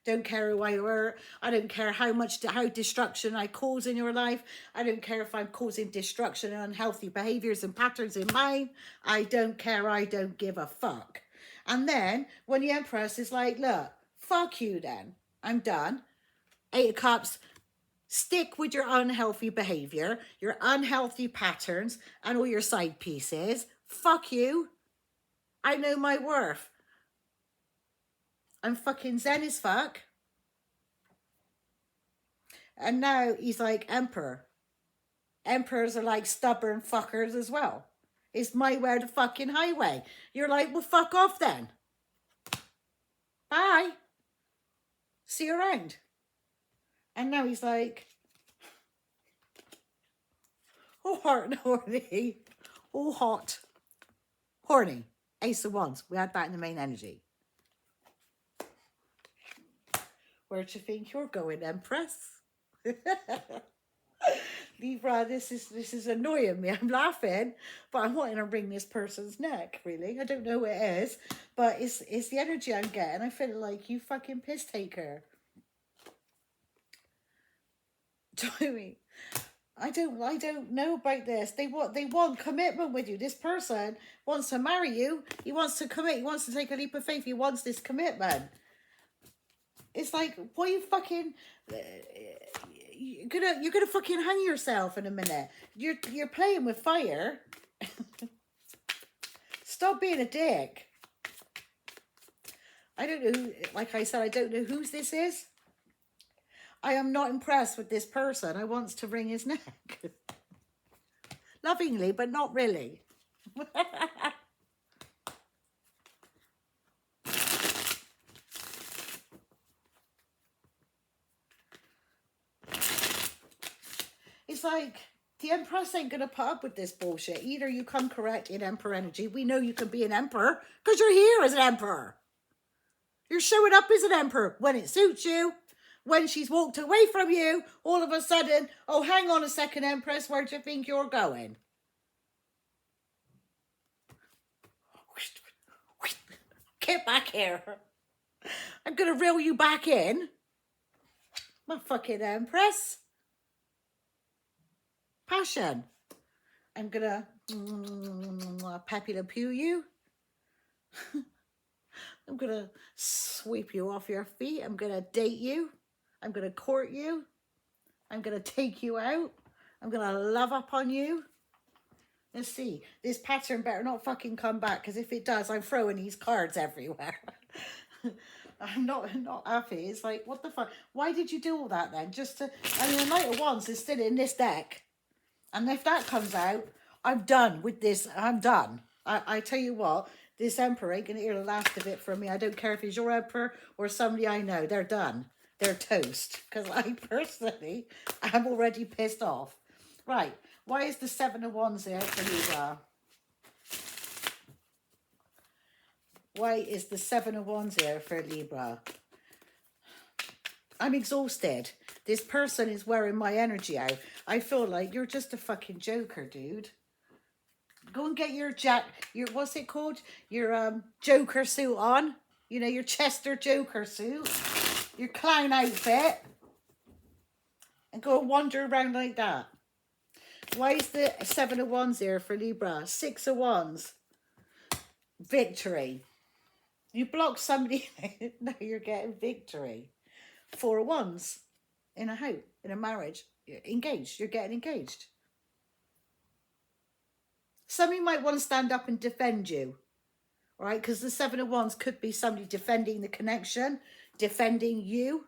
who I were. I don't care how destruction I cause in your life. I don't care if I'm causing destruction and unhealthy behaviors and patterns in mine. I don't care. I don't give a fuck. And then when the Empress is like, look, fuck you then. I'm done. Eight of Cups, stick with your unhealthy behavior, your unhealthy patterns, and all your side pieces. Fuck you. I know my worth. I'm fucking zen as fuck. And now he's like emperor. Emperors are like stubborn fuckers as well. It's my way the fucking highway. You're like, well, fuck off then. Bye. See you around. And now he's like, oh, hot and horny. Oh, hot. Horny. Ace of Wands. We had that in the main energy. Where do you think you're going, Empress? Libra, this is annoying me. I'm laughing, but I'm wanting to wring this person's neck, really. I don't know what it is, but it's the energy I'm getting. I feel like you fucking piss taker. Tommy, I don't know about this. They want commitment with you. This person wants to marry you. He wants to commit. He wants to take a leap of faith. He wants this commitment. It's like, what are you fucking... You're gonna fucking hang yourself in a minute. You're playing with fire. Stop being a dick. I don't know who, like I said, I don't know whose this is. I am not impressed with this person. I want to wring his neck. Lovingly, but not really. It's like, the Empress ain't going to put up with this bullshit. Either you come correct in Emperor energy. We know you can be an Emperor because you're here as an Emperor. You're showing up as an Emperor when it suits you. When she's walked away from you, all of a sudden, oh, hang on a second, Empress, where do you think you're going? Get back here. I'm going to reel you back in. My fucking Empress. Passion. I'm gonna Pepe Le Pew you. I'm gonna sweep you off your feet. I'm gonna date you. I'm gonna court you. I'm gonna take you out. I'm gonna love up on you. Let's see. This pattern better not fucking come back, because if it does, I'm throwing these cards everywhere. I'm not happy. It's like, what the fuck? Why did you do all that then? Just to... I mean, the Knight of Wands is still in this deck. And if that comes out, I'm done with this. I'm done. I tell you what, this Emperor ain't going to hear the last of it from me. I don't care if he's your Emperor or somebody I know. They're done. They're toast. Because I personally am already pissed off. Right. Why is the Seven of Wands there for Libra? Why is the Seven of Wands here for Libra? I'm exhausted. This person is wearing my energy out. I feel like you're just a fucking joker, dude. Go and get your what's it called? Your Joker suit on. You know, your Chester Joker suit. Your clown outfit. And go and wander around like that. Why is the Seven of Wands here for Libra? Six of Wands. Victory. You block somebody, now you're getting victory. Four of Wands. In a hope, in a marriage. You're engaged. You're getting engaged. Somebody might want to stand up and defend you. Right? Because the Seven of Wands could be somebody defending the connection. Defending you.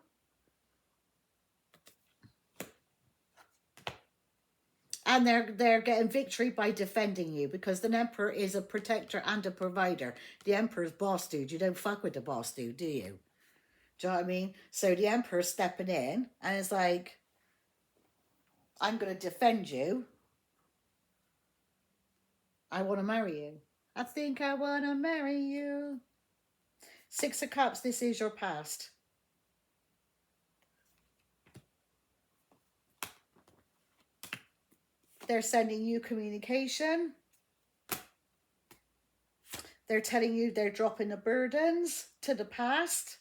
And they're getting victory by defending you, because the Emperor is a protector and a provider. The Emperor's boss dude. You don't fuck with the boss dude, do you? Do you know what I mean? So the Emperor's stepping in and it's like, I'm going to defend you. I want to marry you. I think I want to marry you. Six of Cups, this is your past. They're sending you communication. They're telling you they're dropping the burdens to the past.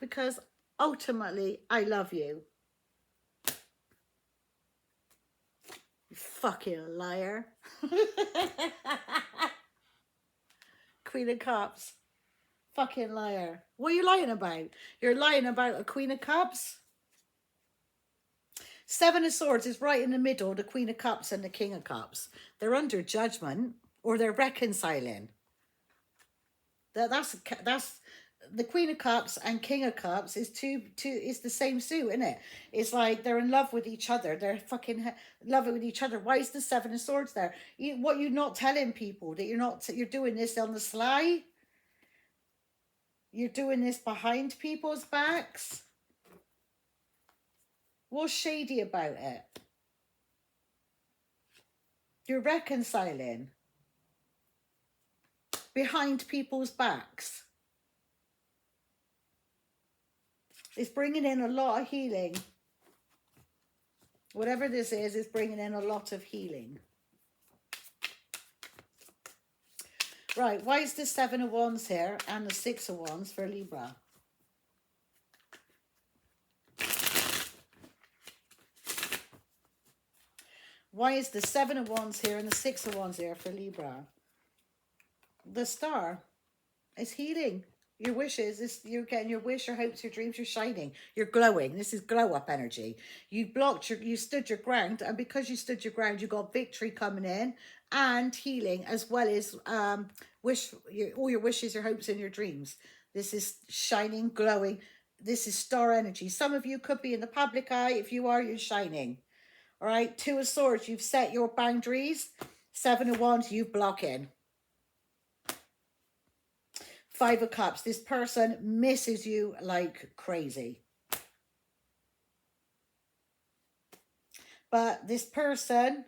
Because ultimately, I love you. You fucking liar. Queen of Cups. Fucking liar. What are you lying about? You're lying about a Queen of Cups? Seven of Swords is right in the middle, the Queen of Cups and the King of Cups. They're under judgment. or they're reconciling. That's the Queen of Cups and King of Cups is is the same suit, isn't it? It's like they're in love with each other. They're fucking in love with each other. Why is the Seven of Swords there? What you're not telling people that you're doing this on the sly. You're doing this behind people's backs. What's shady about it? You're reconciling behind people's backs. It's bringing in a lot of healing. Whatever this is bringing in a lot of healing. Right, why is the Seven of Wands here and the Six of Wands for Libra? Why is the Seven of Wands here and the Six of Wands here for Libra? The Star is healing. Your wishes, you're getting your wish, your hopes, your dreams, you're shining. You're glowing. This is glow up energy. You stood your ground, and because you stood your ground, you got victory coming in and healing, as well as all your wishes, your hopes, and your dreams. This is shining, glowing. This is star energy. Some of you could be in the public eye. If you are, you're shining. All right. Two of Swords, you've set your boundaries. Seven of Wands, you blocking. Five of Cups, this person misses you like crazy. But this person,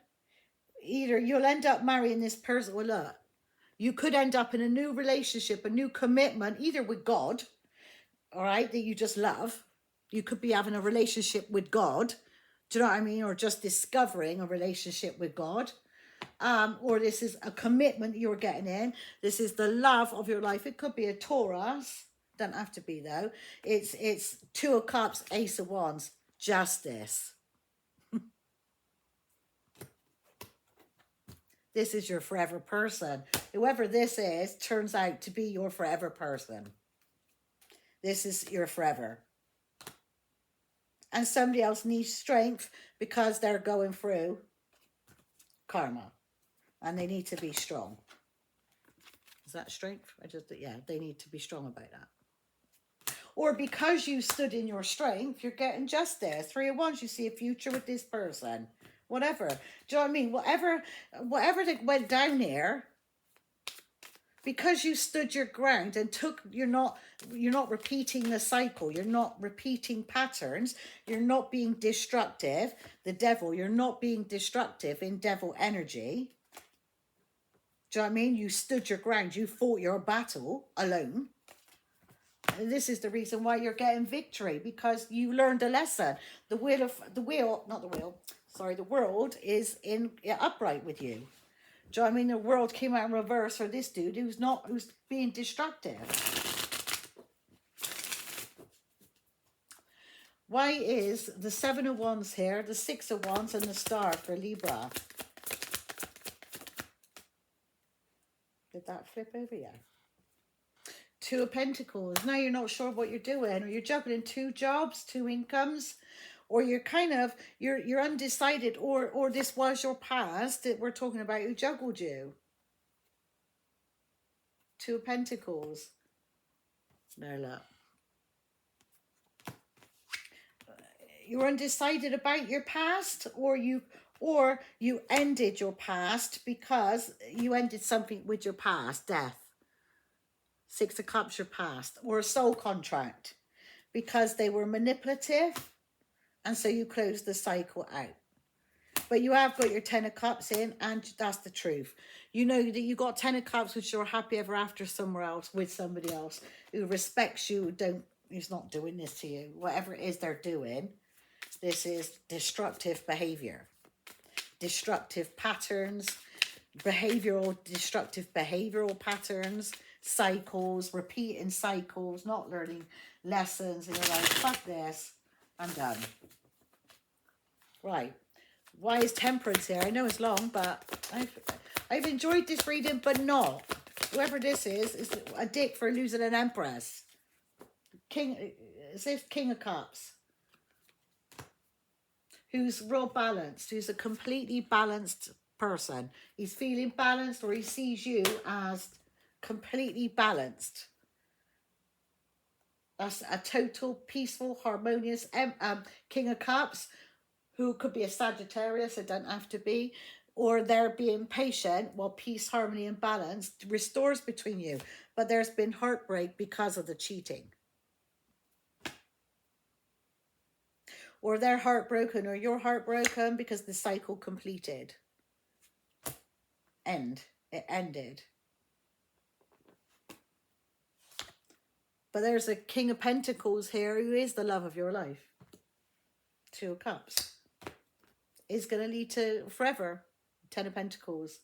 either you'll end up marrying this person, or look, you could end up in a new relationship, a new commitment, either with God, all right, that you just love. You could be having a relationship with God. Do you know what I mean? Or just discovering a relationship with God. Or this is a commitment you're getting in. This is the love of your life. It could be a Taurus. Don't have to be, though. It's Two of Cups, Ace of Wands. Justice. This is your forever person. Whoever this is turns out to be your forever person. This is your forever. And somebody else needs strength because they're going through karma. And they need to be strong. Is that strength? Yeah, they need to be strong about that. Or because you stood in your strength, you're getting justice. Three of Wands, you see a future with this person. Whatever. Do you know what I mean? Whatever that went down here, because you stood your ground and you're not repeating the cycle. You're not repeating patterns. You're not being destructive. The devil, you're not being destructive in devil energy. Do you know what I mean? You stood your ground. You fought your battle alone. And this is the reason why you're getting victory, because you learned a lesson. The world is upright with you. Do you know what I mean? The world came out in reverse for this dude who's being destructive. Why is the Seven of Wands here, the Six of Wands, and the Star for Libra? Did that flip over? Yeah. Two of Pentacles. Now you're not sure what you're doing, or you're juggling two jobs, two incomes, or you're you're undecided, or this was your past that we're talking about who juggled you. Two of Pentacles. There, look. You're undecided about your past, or you ended your past because you ended something with your past, death. Six of Cups, your past, or a soul contract, because they were manipulative, and so you closed the cycle out. But you have got your Ten of Cups in, and that's the truth. You know that you got Ten of Cups, which you're happy ever after somewhere else with somebody else who respects you, who's not doing this to you. Whatever it is they're doing, this is destructive behavior, destructive patterns, destructive behavioral patterns, cycles, repeating cycles, not learning lessons, and you're like, fuck this, I'm done. Right. Why is Temperance here? I know it's long, but I've enjoyed this reading, but not. Whoever this is a dick for losing an Empress. It says King of Cups. Who's real balanced, who's a completely balanced person. He's feeling balanced, or he sees you as completely balanced. That's a total, peaceful, harmonious King of Cups, who could be a Sagittarius, it doesn't have to be, or they're being patient while peace, harmony, and balance restores between you. But there's been heartbreak because of the cheating. Or they're heartbroken, or you're heartbroken because the cycle completed. It ended. But there's a King of Pentacles here who is the love of your life. Two of Cups. Is going to lead to forever. Ten of Pentacles.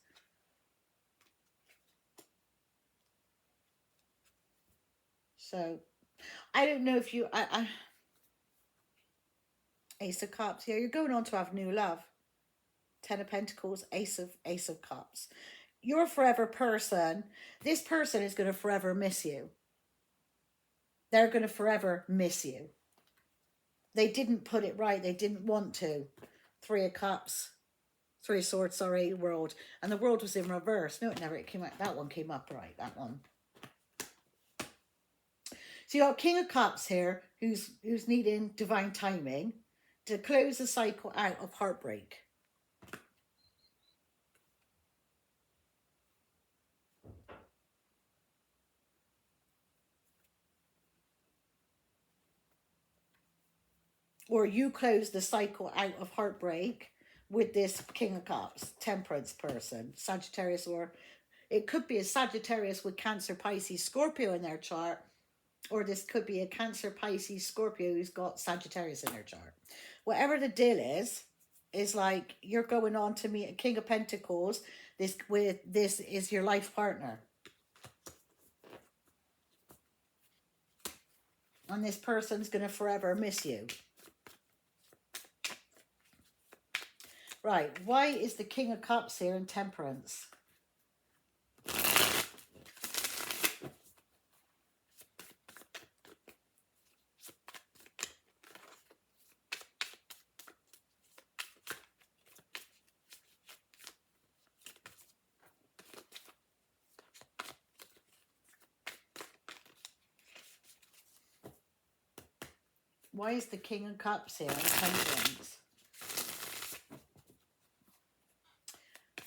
So, I don't know if you... Ace of Cups. Yeah, you're going on to have new love. Ten of Pentacles, Ace of Cups. Your forever person, this person is going to forever miss you. They're going to forever miss you. They didn't put it right. They didn't want to. Three of Cups. Three of Swords, sorry, World. And the World was in reverse. No, it never came out. That one came up right, that one. So you got King of Cups here, who's needing divine timing to close the cycle out of heartbreak. Or you close the cycle out of heartbreak with this King of Cups, Temperance person, Sagittarius, or it could be a Sagittarius with Cancer, Pisces, Scorpio in their chart, or this could be a Cancer, Pisces, Scorpio who's got Sagittarius in their chart. Whatever the deal is like you're going on to meet a King of Pentacles. This is your life partner. And this person's going to forever miss you. Right, why is the King of Cups here in Temperance? Why is the King of Cups here in Temperance?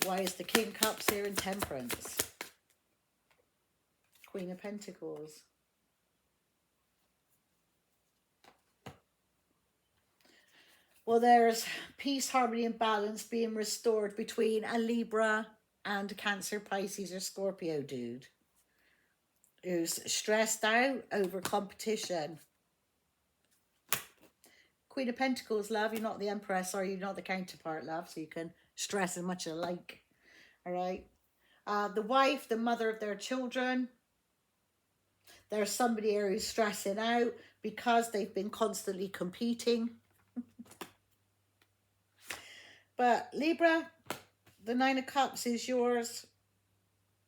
Why is the King of Cups here in Temperance? Queen of Pentacles. Well, there's peace, harmony, and balance being restored between a Libra and a Cancer, Pisces, or Scorpio dude who's stressed out over competition. Queen of Pentacles, love, you're not the Empress, or you're not the counterpart, love, so you can stress as much as you like. All right. The wife, the mother of their children. There's somebody here who's stressing out because they've been constantly competing. But Libra, the Nine of Cups is yours.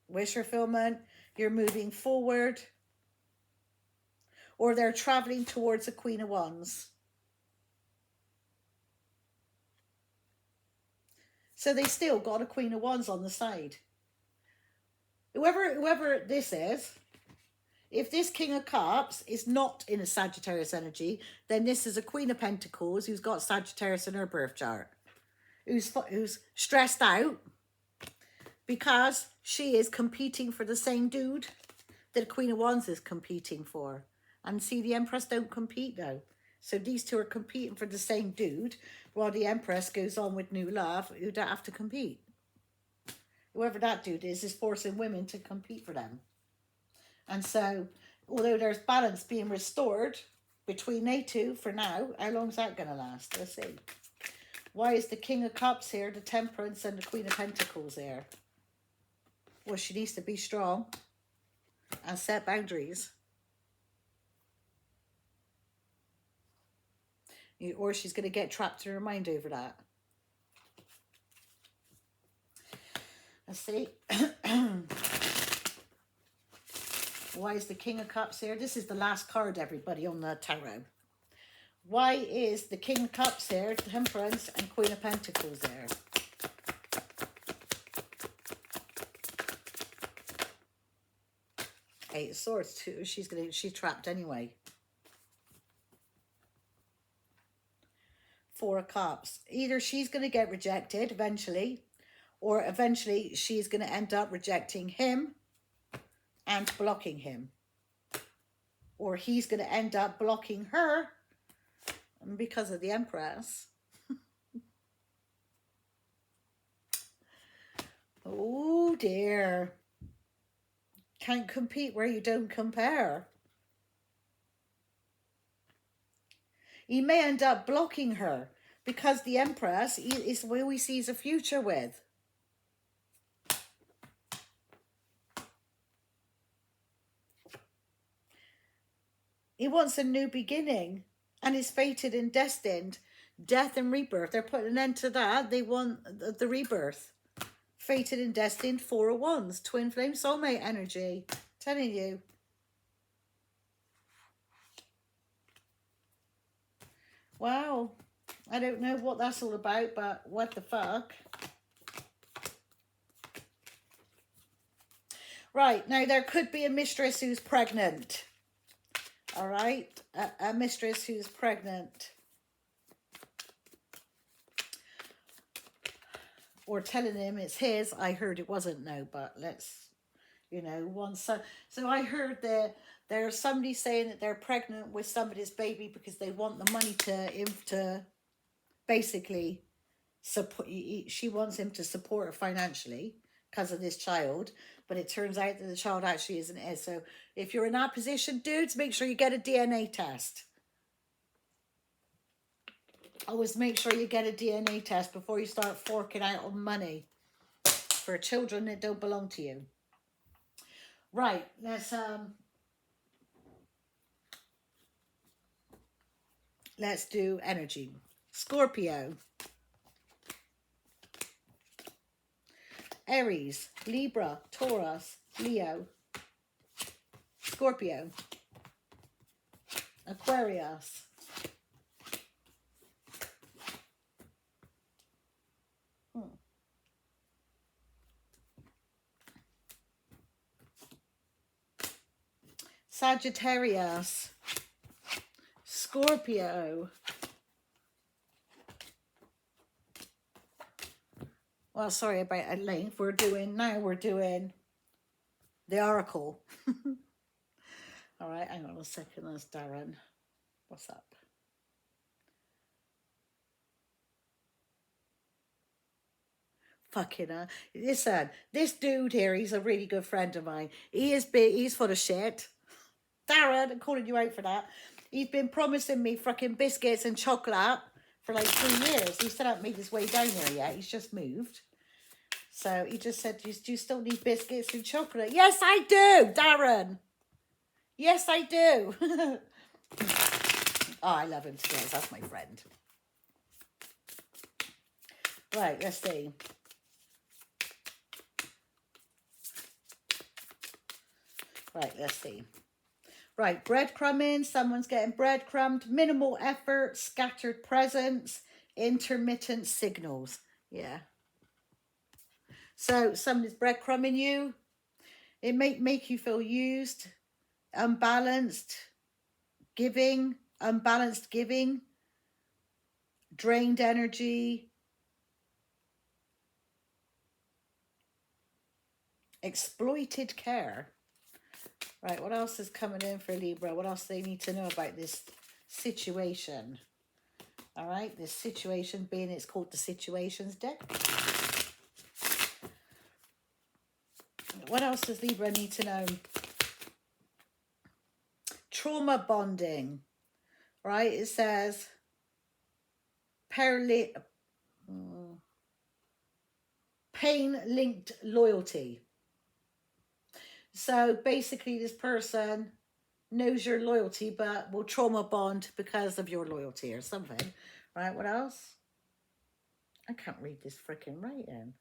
Wish fulfillment. You're moving forward. Or they're traveling towards a Queen of Wands. So they still got a Queen of Wands on the side. Whoever this is, if this King of Cups is not in a Sagittarius energy, then this is a Queen of Pentacles who's got Sagittarius in her birth chart. Who's stressed out because she is competing for the same dude that the Queen of Wands is competing for. And see, the Empress don't compete though. So these two are competing for the same dude, while the Empress goes on with new love, who don't have to compete. Whoever that dude is forcing women to compete for them. And so, although there's balance being restored between they two for now, how long is that going to last? Let's see. Why is the King of Cups here, the Temperance, and the Queen of Pentacles here? Well, she needs to be strong and set boundaries. Or she's going to get trapped in her mind over that. Let's see. Why is the King of Cups here? This is the last card, everybody, on the tarot. Why is the King of Cups here, Temperance, and Queen of Pentacles there? Eight of Swords too. She's trapped anyway. Four of Cups. Either she's going to get rejected eventually, or eventually she's going to end up rejecting him and blocking him. Or he's going to end up blocking her because of the Empress. Oh dear. Can't compete where you don't compare. He may end up blocking her because the Empress is who he sees a future with. He wants a new beginning and is fated and destined. Death and rebirth. They're putting an end to that. They want the rebirth. Fated and destined. Four of Wands. Twin flame soulmate energy. Telling you. Wow. I don't know what that's all about, but what the fuck. Right. Now, there could be a mistress who's pregnant. All right. A mistress who's pregnant. Or telling him it's his. I heard it wasn't, no, but let's, you know, so I heard that there's somebody saying that they're pregnant with somebody's baby because they want the money to basically support. She wants him to support her financially because of this child, but it turns out that the child actually isn't his. So if you're in that position, dudes, make sure you get a DNA test. Always make sure you get a DNA test before you start forking out on money for children that don't belong to you. Right, let's do energy. Scorpio, Aries, Libra, Taurus, Leo, Scorpio, Aquarius, Sagittarius, Scorpio. Well, sorry about at length. We're doing the Oracle. All right, hang on a second. That's Darren. What's up? Fucking listen, this dude here, he's a really good friend of mine. He's full of shit. Darren, I'm calling you out for that. He's been promising me fucking biscuits and chocolate for like 3 years. He still hasn't made his way down here yet. He's just moved. So he just said, do you still need biscuits and chocolate? Yes, I do, Darren. Yes, I do. Oh, I love him to bits. That's my friend. Right, let's see. Right, let's see. Right, breadcrumbing. Someone's getting breadcrumbed. Minimal effort, scattered presence, intermittent signals. Yeah. So somebody's breadcrumbing you. It may make you feel used, unbalanced giving, drained energy, exploited care. Right, what else is coming in for Libra? What else do they need to know about this situation? All right, this situation being, it's called the Situations deck. What else does Libra need to know? Trauma bonding, right? It says pain-linked loyalty. So basically this person knows your loyalty but will trauma bond because of your loyalty or something. Right, what else? I can't read this freaking writing.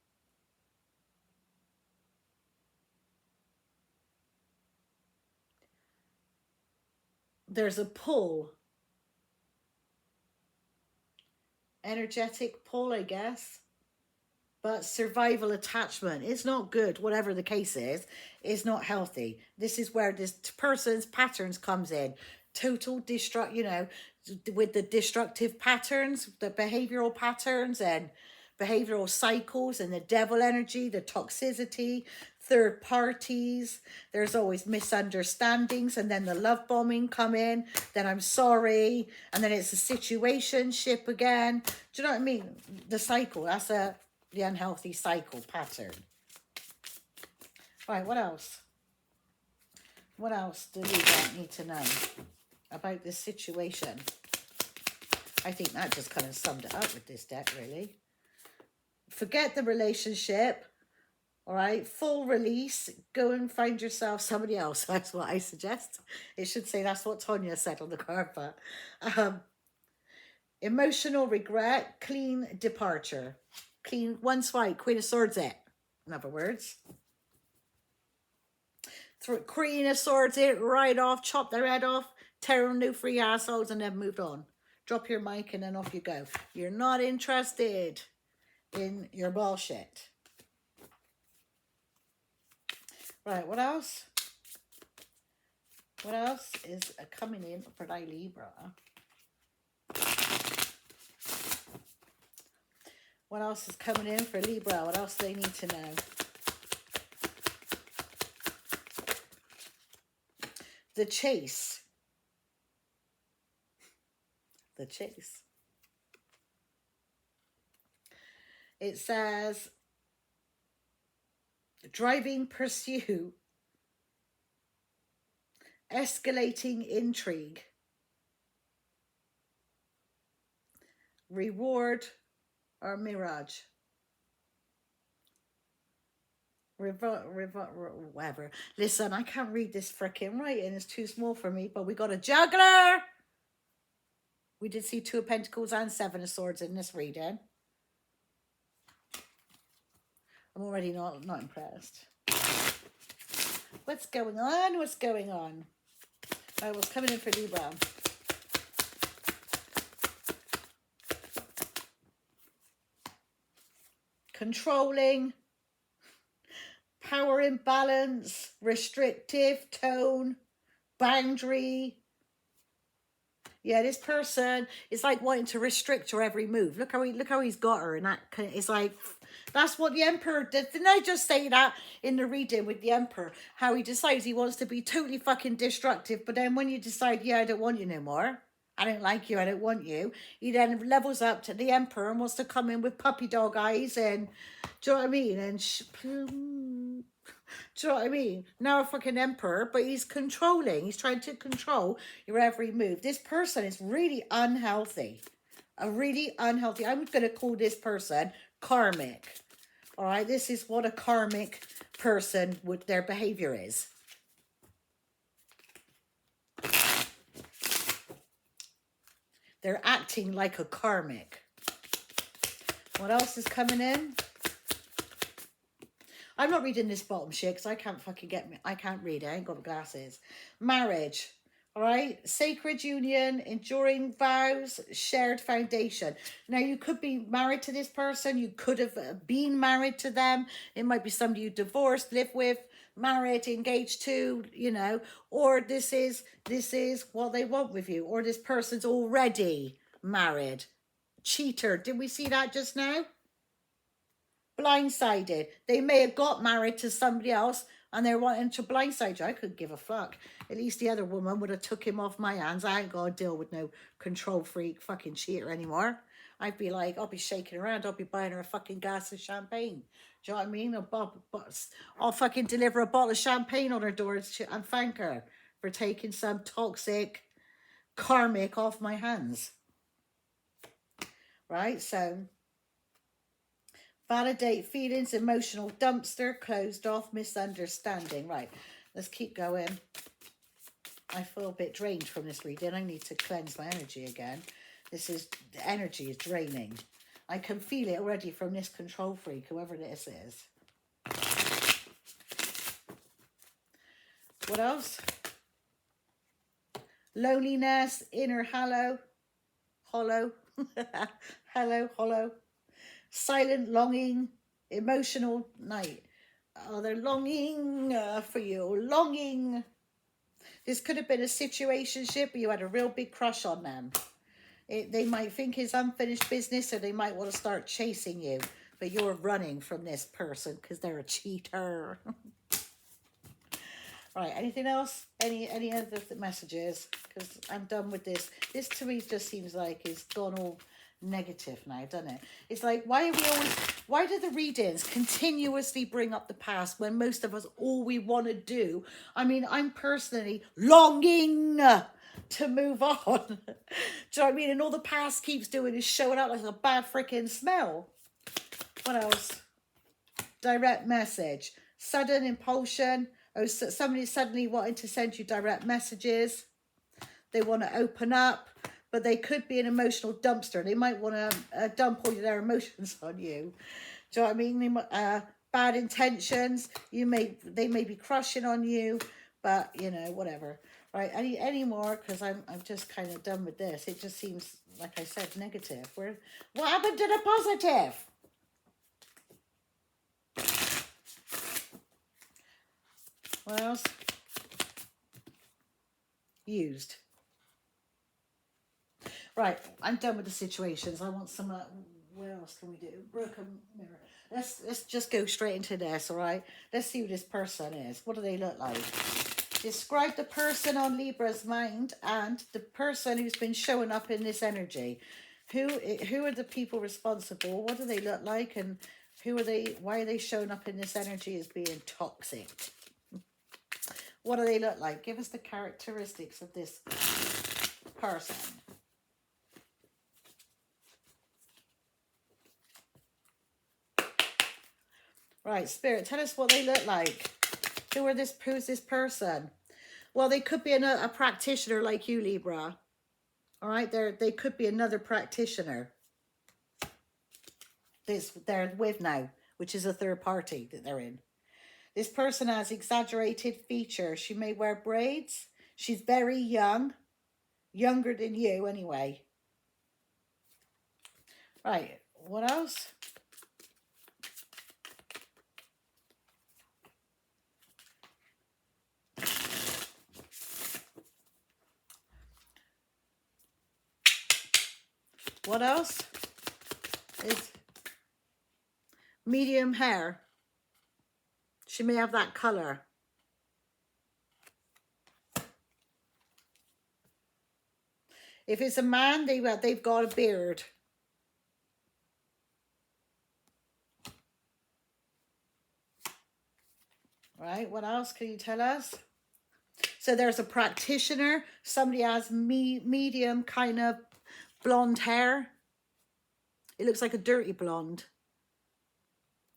There's a pull. Energetic pull, I guess. but survival attachment. It's not good. Whatever the case is, it's not healthy. This is where this person's patterns comes in. Total destruct, you know, with the destructive patterns, the behavioral patterns and behavioral cycles and the devil energy, the toxicity, third parties. There's always misunderstandings, and then the love bombing come in. Then I'm sorry, and then it's a situationship again. Do you know what I mean? The cycle. That's the unhealthy cycle pattern. Right. What else? What else do we need to know about this situation? I think that just kind of summed it up with this deck, really. Forget the relationship, all right? Full release. Go and find yourself somebody else. That's what I suggest. It should say that's what Tonya said on the card, but emotional regret, clean departure. Clean, one swipe, Queen of Swords it. In other words. Queen of Swords it right off, chop their head off, tear them new free assholes, and then moved on. Drop your mic and then off you go. You're not interested in your bullshit. Right, what else? What else is coming in for thy Libra? What else is coming in for Libra? What else do they need to know? The chase. The chase. It says, driving pursuit, escalating intrigue, reward or mirage. Whatever. Listen, I can't read this freaking writing. It's too small for me, but we got a juggler. We did see 2 of Pentacles and 7 of Swords in this reading. I'm already not impressed. What's going on? What's going on? Oh, what's coming in for Libra? Controlling, power imbalance, restrictive, tone, boundary. Yeah, this person is like wanting to restrict her every move. Look how he's got her, and that it's like, that's what the Emperor did. Didn't I just say that in the reading with the Emperor? How he decides he wants to be totally fucking destructive, but then when you decide, yeah, I don't want you no more, I don't like you, I don't want you, he then levels up to the Emperor and wants to come in with puppy dog eyes and, do you know what I mean? And do you know what I mean? Now a fucking Emperor, but he's controlling. He's trying to control your every move. This person is really unhealthy. Really unhealthy. I'm going to call this person karmic. All right? This is what a karmic person, what their behavior is. They're acting like a karmic. What else is coming in? I'm not reading this bottom shit because I can't fucking I can't read it. I ain't got my glasses. Marriage. All right. Sacred union, enduring vows, shared foundation. Now, you could be married to this person. You could have been married to them. It might be somebody you divorced, live with, married, engaged to, you know, or this is what they want with you, or this person's already married. Cheater. Did we see that just now? Blindsided. They may have got married to somebody else and they're wanting to blindside you. I couldn't give a fuck. At least the other woman would have took him off my hands. I ain't got to deal with no control freak fucking cheater anymore. I'd be like, I'll be shaking around. I'll be buying her a fucking glass of champagne. Do you know what I mean? I'll fucking deliver a bottle of champagne on her door and thank her for taking some toxic karmic off my hands. Right? So, validate feelings, emotional dumpster, closed off, misunderstanding. Right, let's keep going. I feel a bit drained from this reading. I need to cleanse my energy again. The energy is draining. I can feel it already from this control freak, whoever this is. What else? Loneliness, inner hollow. Hollow. Hello, hollow. Silent longing, Emotional night. Oh, they're longing for you. Longing. This could have been a situationship where you had a real big crush on them. They might think it's unfinished business, or they might want to start chasing you. But you're running from this person because they're a cheater. Right, anything else? Any other messages? Because I'm done with this. This to me just seems like it's gone all negative now, doesn't it? It's like, why do the readings continuously bring up the past when most of us, all we want to do, I mean, I'm personally longing to move on. Do you know what I mean? And all the past keeps doing is showing up like a bad freaking smell. What else? Direct message. Sudden impulsion. Oh, so somebody suddenly wanting to send you direct messages. They want to open up, but they could be an emotional dumpster. They might want to dump all their emotions on you. Do you know what I mean? Bad intentions. They may be crushing on you, but you know, whatever. Right? Any more? Because I'm just kind of done with this. It just seems, like I said, negative. What happened to the positive? What else? Used. Right, I'm done with the situations. I want some. What else can we do? Broken mirror. Let's just go straight into this. All right. Let's see who this person is. What do they look like? Describe the person on Libra's mind and the person who's been showing up in this energy. Who are the people responsible? What do they look like? And who are they? Why are they showing up in this energy as being toxic? What do they look like? Give us the characteristics of this person. Right, Spirit, tell us what they look like. Who's this person? Well, they could be a practitioner like you, Libra. All right, they could be another practitioner. They're with now, which is a third party that they're in. This person has exaggerated features. She may wear braids. She's very young. Younger than you, anyway. Right, what else? What else? Is medium hair. She may have that color. If it's a man, they've got a beard. Right, what else can you tell us? So there's a practitioner. Somebody has medium kind of blonde hair. It looks like a dirty blonde.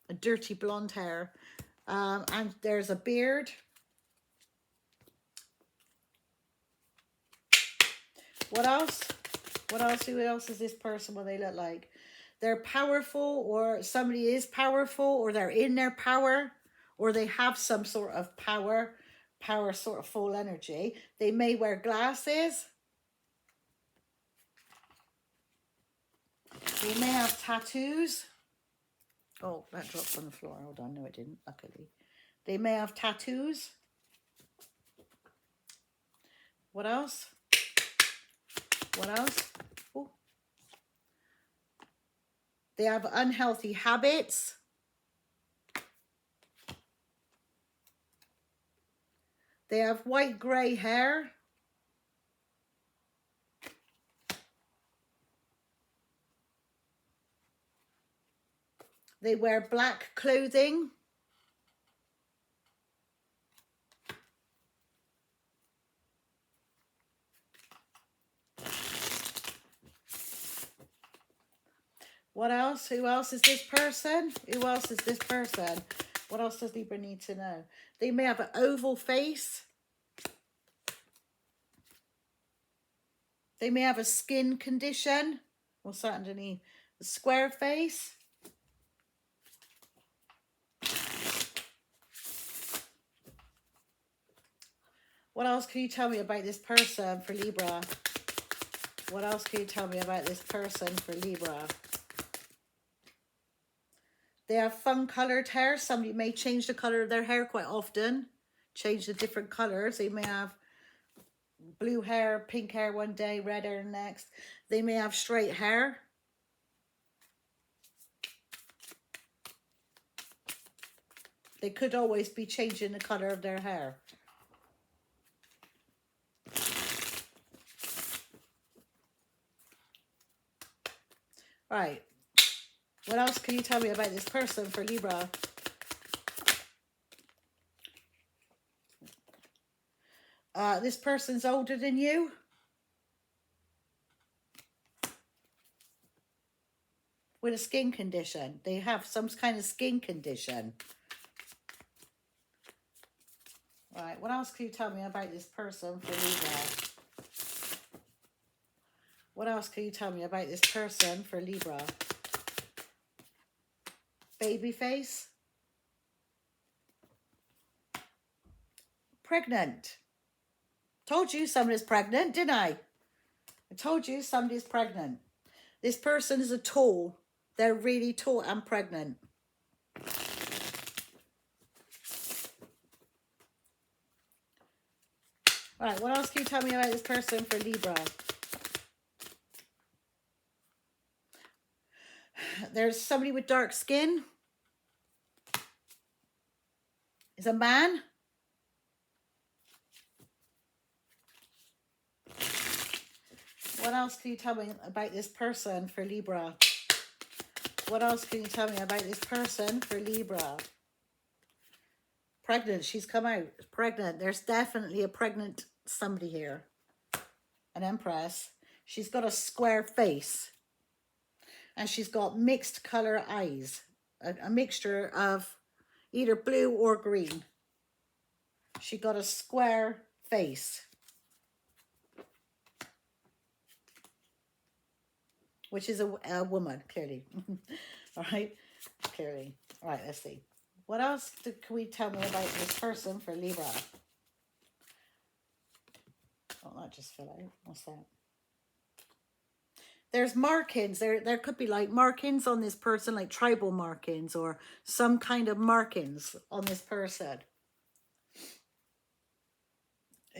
A dirty blonde hair. And there's a beard. What else? What else? Who else is this person? What they look like? They're powerful, or somebody is powerful, or they're in their power, or they have some sort of power sort of full energy. They may wear glasses. They may have tattoos. Oh, that dropped on the floor. Hold on. No, it didn't, luckily. They may have tattoos. What else? What else? Oh. They have unhealthy habits. They have white grey hair. They wear black clothing. What else? Who else is this person? Who else is this person? What else does Libra need to know? They may have an oval face. They may have a skin condition. What's that underneath? A square face. What else can you tell me about this person for Libra? What else can you tell me about this person for Libra? They have fun coloured hair. Somebody may change the colour of their hair quite often. Change the different colours. They may have blue hair, pink hair one day, red hair next. They may have straight hair. They could always be changing the colour of their hair. Right. What else can you tell me about this person for Libra? This person's older than you. With a skin condition. They have some kind of skin condition. Right. What else can you tell me about this person for Libra? What else can you tell me about this person for Libra? Baby face. Pregnant. Told you somebody's pregnant, didn't I? I told you somebody's pregnant. This person is a tall. They're really tall and pregnant. Right, what else can you tell me about this person for Libra? There's somebody with dark skin. Is a man. What else can you tell me about this person for Libra? What else can you tell me about this person for Libra? Pregnant. She's come out. Pregnant. There's definitely a pregnant somebody here. An Empress. She's got a square face. And she's got mixed color eyes. A mixture of either blue or green. She got a square face. Which is a woman, clearly. All right, clearly. All right, let's see. What else can we tell me about this person for Libra? Oh, that just fell out. What's that? There's markings. There could be like markings on this person, like tribal markings or some kind of markings on this person.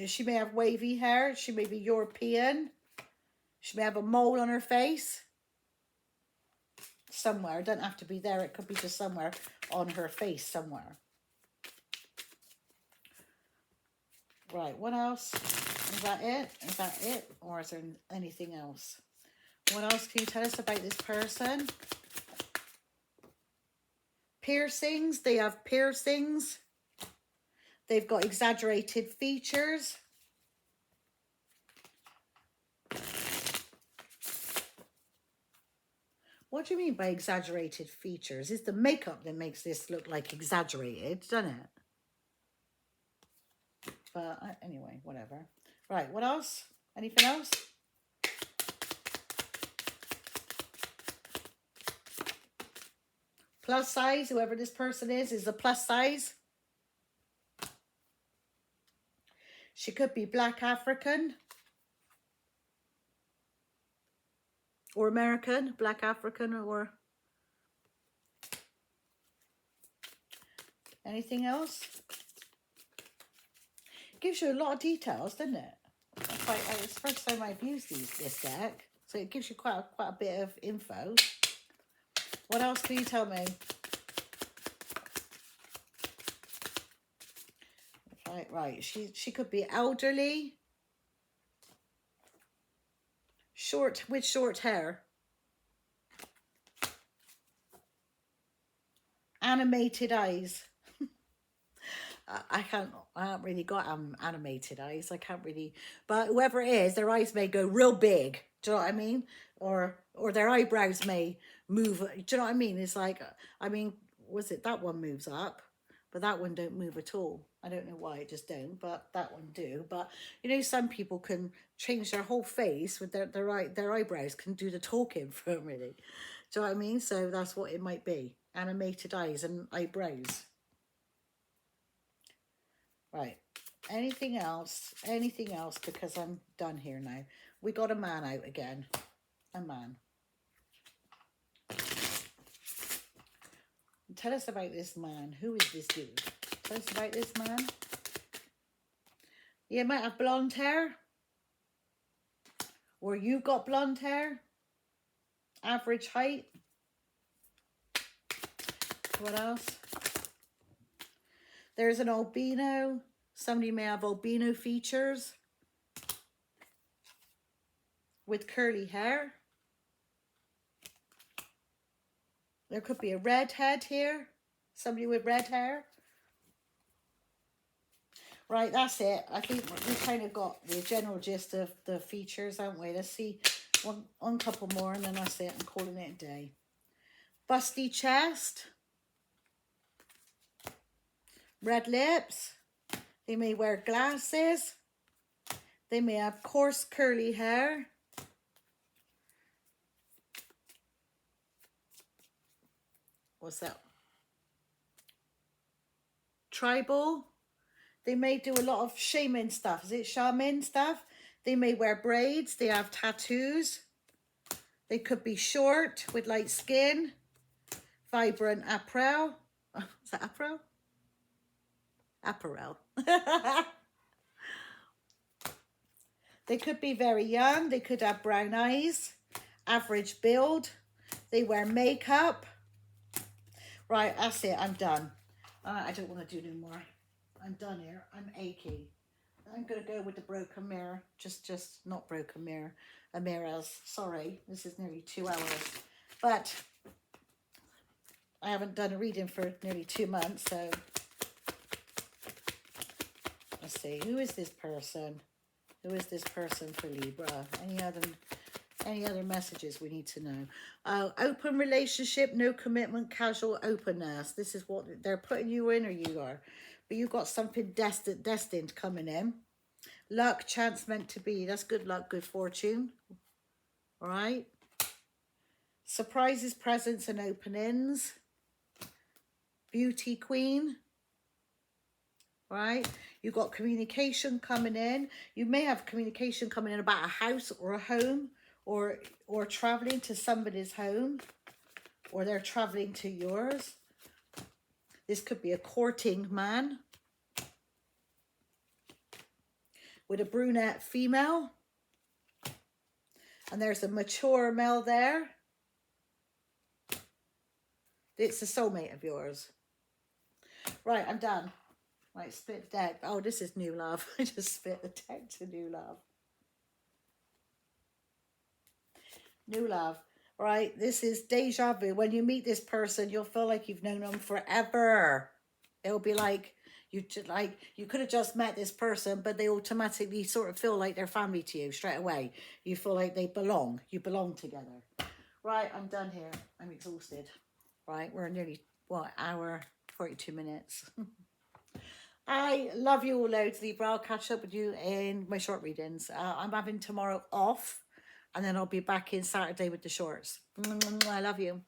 She may have wavy hair. She may be European. She may have a mole on her face. Somewhere. It doesn't have to be there. It could be just somewhere on her face somewhere. Right. What else? Is that it? Is that it? Or is there anything else? What else can you tell us about this person? Piercings. They have piercings. They've got exaggerated features. What do you mean by exaggerated features? It's the makeup that makes this look like exaggerated, doesn't it? But anyway, whatever. Right, what else? Anything else? Plus size, whoever this person is a plus size. She could be Black African. Or American, Black African, or anything else. Gives you a lot of details, doesn't it? It's the first time I've used this deck, so it gives you quite a bit of info. What else can you tell me? Right. She could be elderly. With short hair. Animated eyes. I haven't really got animated eyes. I can't really, but whoever it is, their eyes may go real big. Do you know what I mean? Or their eyebrows may move. Do you know what I mean? It's like, I mean, was it that one moves up, but that one don't move at all. I don't know why it just don't, but that one do. But you know, some people can change their whole face with their eyebrows can do the talking for them, really. Do you know what I mean? So that's what it might be. Animated eyes and eyebrows. Right. Anything else? Anything else? Because I'm done here now. We got a man out again. A man. Tell us about this man. Who is this dude? Tell us about this man. You might have blonde hair. Or you've got blonde hair. Average height. What else? There's an albino. Somebody may have albino features. With curly hair. There could be a redhead here. Somebody with red hair. Right, that's it. I think we kind of got the general gist of the features, haven't we? Let's see one couple more and then that's it. I'm calling it a day. Busty chest. Red lips. They may wear glasses. They may have coarse curly hair. What's that? Tribal. They may do a lot of shaman stuff. Is it shaman stuff? They may wear braids. They have tattoos. They could be short with light skin. Vibrant apparel. Is that apparel? Apparel. They could be very young. They could have brown eyes. Average build. They wear makeup. Right, that's it. I'm done. I don't want to do no more. I'm done here. I'm achy. I'm going to go with the broken mirror. Just not broken mirror. A mirrors. Sorry. This is nearly 2 hours. But I haven't done a reading for nearly 2 months. So let's see. Who is this person? Who is this person for Libra? Any other messages we need to know? Open relationship, no commitment, casual openness. This is what they're putting you in, or you are. But you've got something destined coming in. Luck, chance meant to be. That's good luck, good fortune. All right. Surprises, presents, and openings. Beauty queen. Right. You've got communication coming in. You may have communication coming in about a house or a home. Or traveling to somebody's home, or they're traveling to yours. This could be a courting man with a brunette female, and there's a mature male there. It's a soulmate of yours. Right, I'm done. Right, split the deck. Oh, this is new love. I just split the deck to new love. New love, right? This is deja vu. When you meet this person, you'll feel like you've known them forever. It'll be like you could have just met this person, but they automatically sort of feel like they're family to you straight away. You feel like they belong. You belong together. Right, I'm done here. I'm exhausted. Right, we're nearly, what, hour, 42 minutes. I love you all loads, Libra. I'll catch up with you in my short readings. I'm having tomorrow off. And then I'll be back in Saturday with the shorts. I love you.